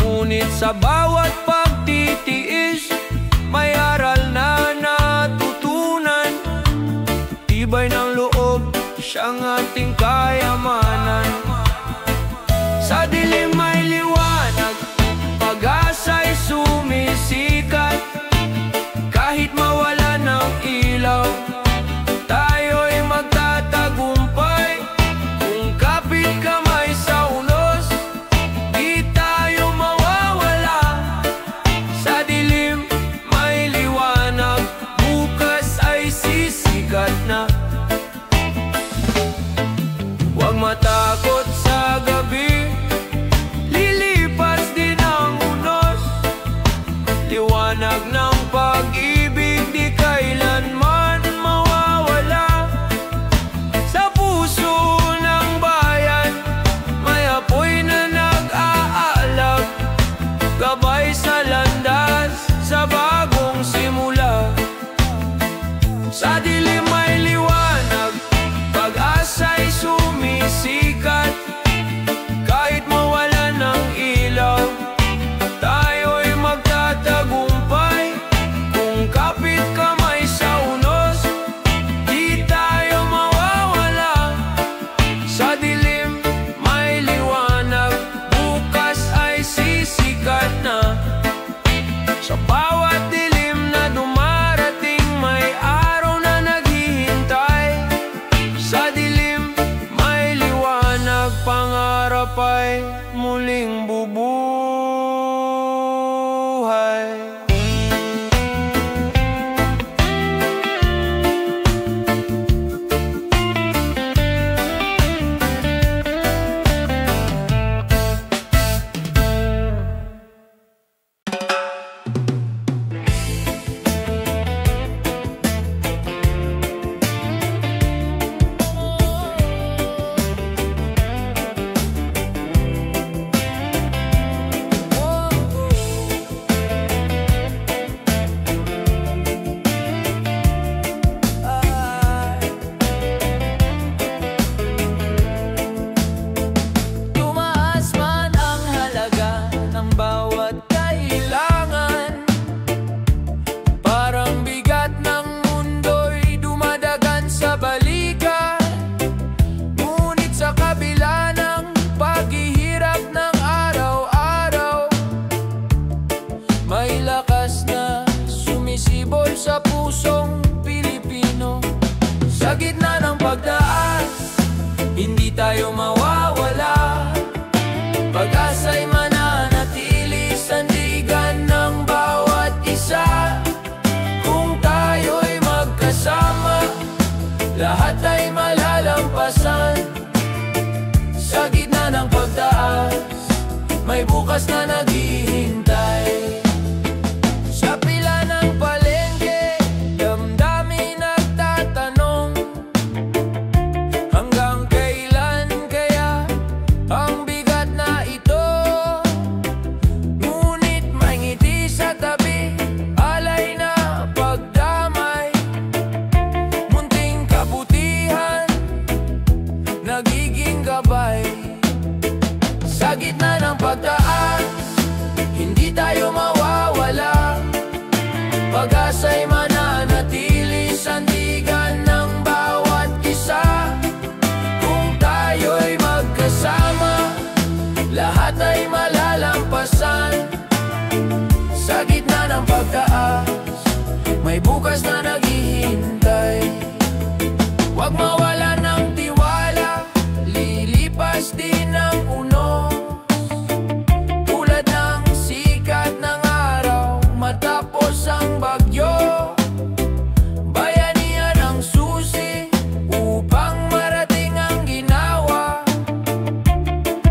Ngunit sa bawat pagtitiis, may aral na natutunan. Tibay ng loob, siyang ating kayamanan. Sa dilim may liwanag, pag-asa'y sumisikat. Kahit mawala ng ilaw, tayo'y magtatagumpay. Kung kapit kamay sa unos, di tayo mawawala. Sa dilim may liwanag, bukas ay sisikat na. Huwag matakot sa gabi, lilipas din ang unos. Liwanag ng pag-ibig di kailanman mawawala. Sa puso ng bayan, may apoy na nag-aalag, gabay sa landas, sa bagong simula. Sa dilim may liwanag, pag-asa'y sumisikat. Kahit mawala ng ilaw, tayo'y magtatagumpay. Kung kapit kamay sa unos, di tayo mawawala. Sa dilim may liwanag, bukas ay sisikat na. Sa bawat dilim na dumarating, may araw na naghihintay. Sa dilim may liwanag, pangarap ay muling bubuhay. Tumaas man ang halaga ng bawat kailangan, parang bigat ng mundo'y dumadagan sa balikat. Ngunit sa kabila ng paghihirap ng araw-araw, may lakas na sumisibol sa pusong Pilipino. Sa gitna ng pagdaas, hindi tayo mawawala. Pag-asa'y mananatili, sandigan ng bawat isa. Kung tayo'y magkasama, lahat ay malalampasan. Sa gitna ng pagdaas, may bukas na naghihintay. Sa pila ng palengke, Pag-asa'y mananatili sandigan ng bawat isa. Kung tayo'y magkasama, lahat ay malalampasan. Sa gitna ng pagtaas, may bukas na naghihintay. Huwag mawalan ng tiwala, lilipas din ang unos. Tulad ng sikat ng araw matapos ang bagyo. Bayanihan ang susi upang marating ang ginawa.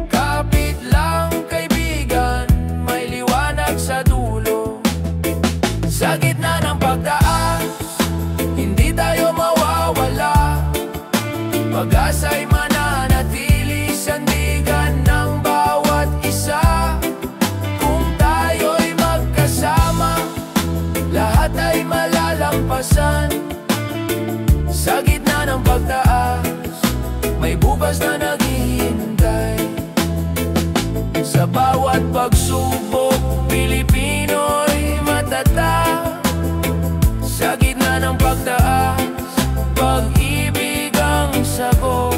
Kapit lang kaibigan, may liwanag sa dulo. Sa gitna ng pagtaas, hindi tayo mawawala. Pag-asa'y mananatili sandigan ng bawat isa. Kung tayo'y magkasama, lahat ay malalampasan. Sa gitna ng pagtaas, may bukas na naghihintay. Sa bawat pagsubok, Pilipino'y matatag. Sa gitna ng pagtaas, pag-ibig ang sagot.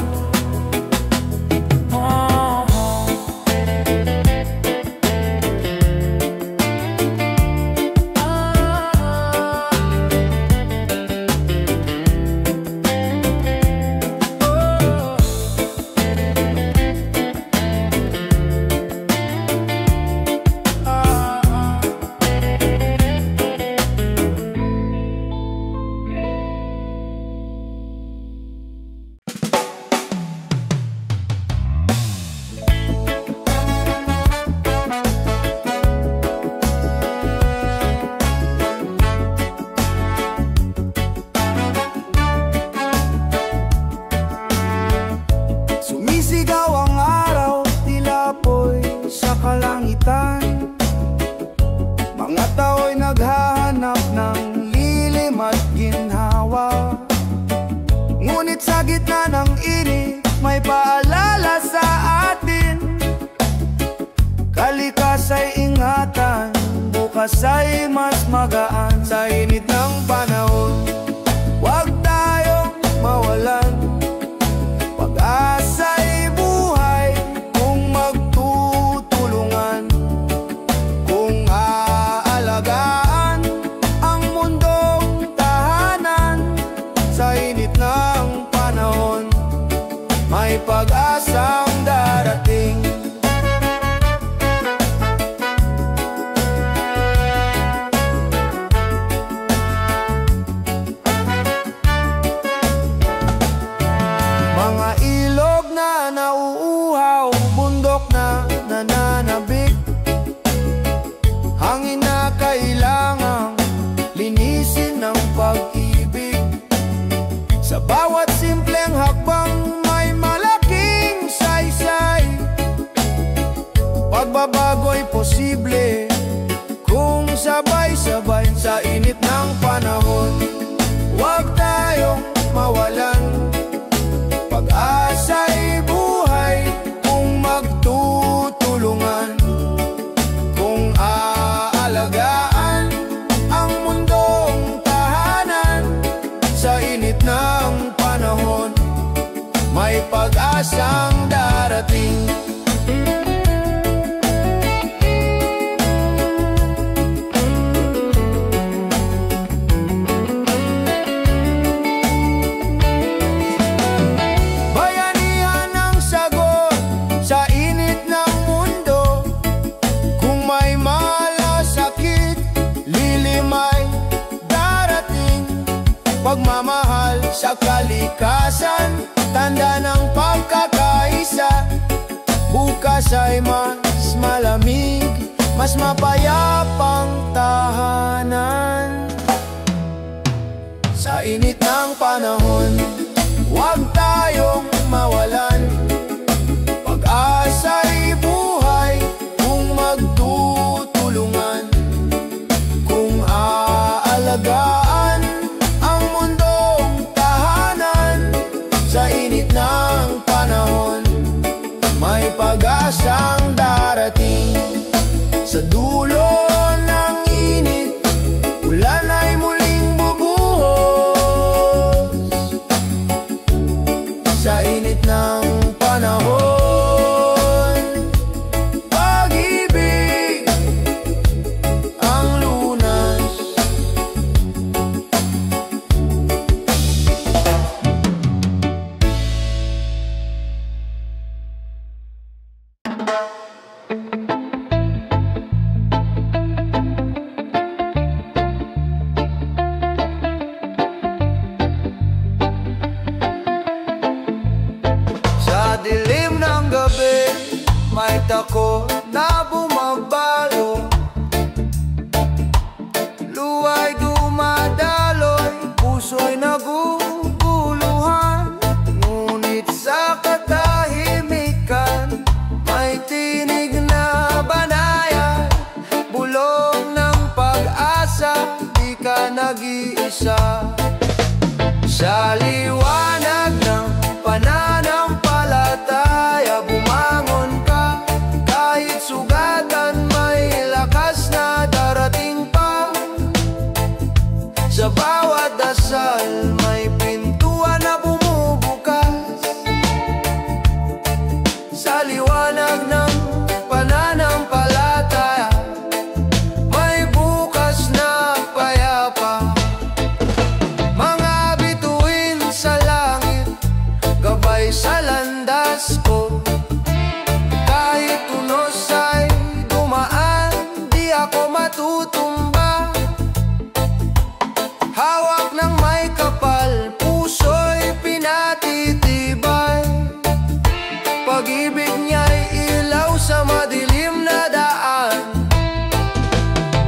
Sumisigaw ang araw, tila po'y sa kalangitan. Mga tao'y naghahanap ng lilim at ginhawa. Ngunit sa gitna ng init, may paalala sa atin. Kalikas ay ingatan, bukas ay mas magaan. Sa init ng panahon, huwag tayong mawalan. Pag-asa'y buhay kung magtutulungan. Kung aalagaan ang mundong tahanan. Sa init ng panahon, may pag-asang darating. Mga ilog na nauuhaw, bundok na nananabik. Hangin na kailangang linisin ng pag-ibig. Sa bawat simpleng hakbang may malaking saysay. Pagbabago'y posible kung sabay-sabay. Sa init ng panahon, huwag tayong mawalan. Pag-asa'y buhay kung magtutulungan. Kung aalagaan ang mundong tahanan. Sa init ng panahon, may pag-asang darating. Bayanihan ang sagot sa init ng mundo. Kung may malasakit, lilim ay darating. Pagmamahal sa kalikasan, tanda ng pagkakaisa. Bukas ay mas malamig, mas mapayapang tahanan. Sa init ng panahon, huwag tayong mawalan. Pag-asa'y buhay kung magtutulungan. Kung aalagaan ang mundong tahanan. Sa init ng panahon, may pag-asang darating. Sa dulo ng ka nag-iisa. Sa liwanag ng pananampalataya, bumangon ka. Kahit sugatan, may lakas na darating pa. Sa bawat dasal, may pintuan na bumubukas. Sa liwanag ng pananampalataya, may bukas na payapa. Mga bituin sa langit, gabay sa landas ko. Kahit unos ay dumaan, di ako matutumba. Hawak ng may kapal, puso'y pinatitibay. Pag-ibig niya'y ilaw sa madilim na daan.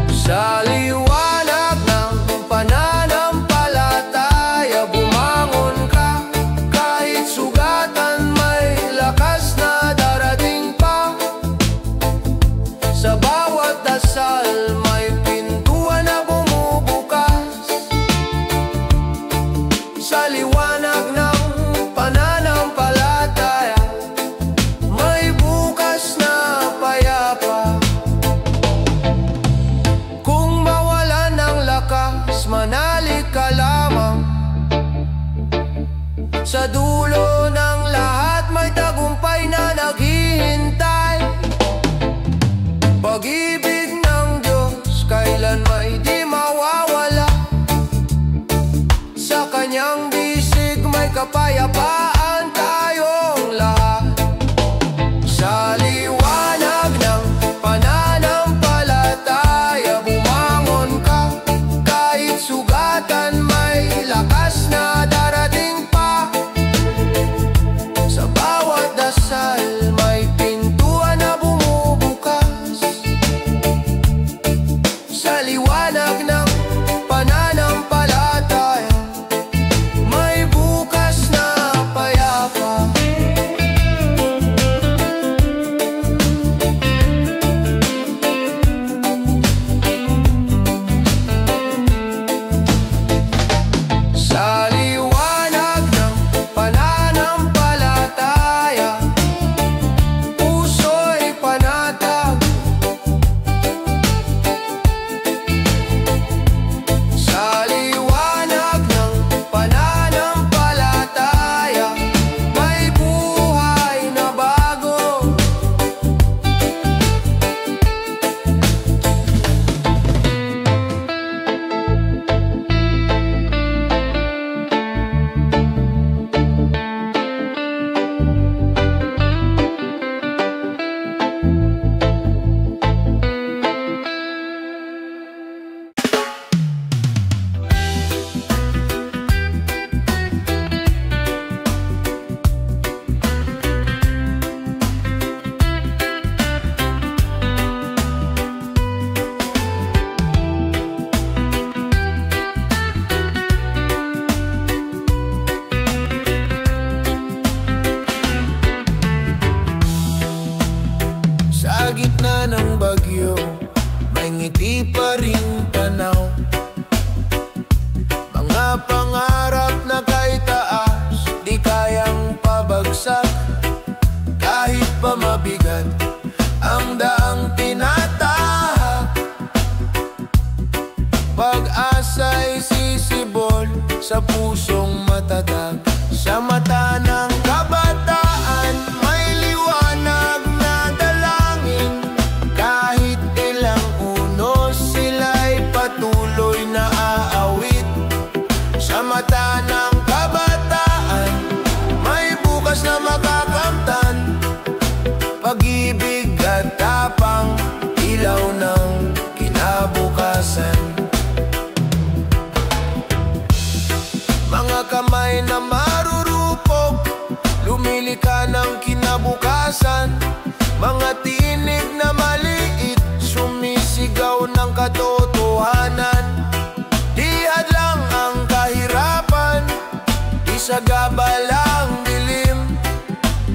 Sa liwanag ng pananampalataya, bumangon ka. Kahit sugatan, may lakas na darating pa. Sa bawat dasal, may pintuan na bumubukas. Sa liwanag ng pananampalataya, may bukas na payapa. Kung mawalan ng lakas, manalik ka lamang. Sa dulo ng lahat, may tagumpay na naghihintay. Pag-ibig ng Diyos, kailan may di mawawala. Sa kanyang bisig, may kapayapaan tayong lahat. Sa liwanag ng pananampalataya, bumangon ka. Kahit sugatan, may lakas na darating pa. Sa bawat dasal, may pintuan na bumubukas. Sa liwanag ng pananampalataya, may bukas na payapa. Sa liwanag ng pananampalataya, puso'y panatag. Sa liwanag ng pananampalataya, may buhay na bago. Sa gitna ng bagyo, may ngiti pa ring tanaw. Mga pangarap na kay taas, di kayang pabagsak. Kahit pa mabigat ang daang tinatahak, pag-asa'y sisibol sa pusong matatag. Sa mata ng kabataan, may liwanag na dalangin. Kahit ilang unos, sila'y patuloy na aawit. Sa mata ng kabataan, may bukas na makakamtan. Pag-ibig at tapang, ilaw ng kinabukasan. Mga kamay na marurupok, lumilika ng kinabukasan. Mga tinig na maliit, sumisigaw ng katotohanan. Di hadlang ang kahirapan, di sagabal ang dilim.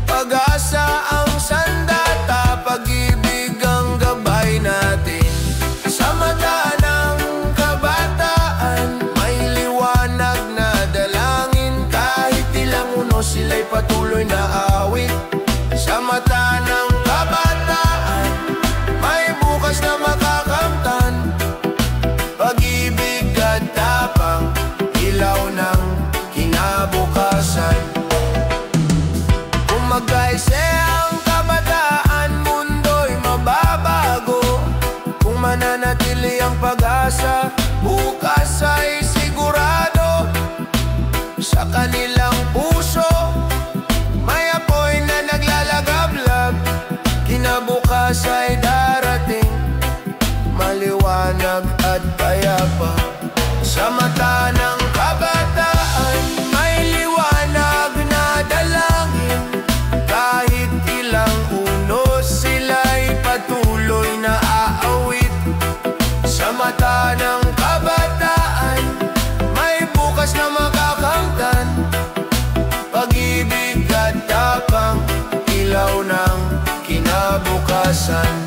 Pag-asa ang sandata, pag-ibig ang gabay natin. Sa mata ng kabataan, kinabukasan.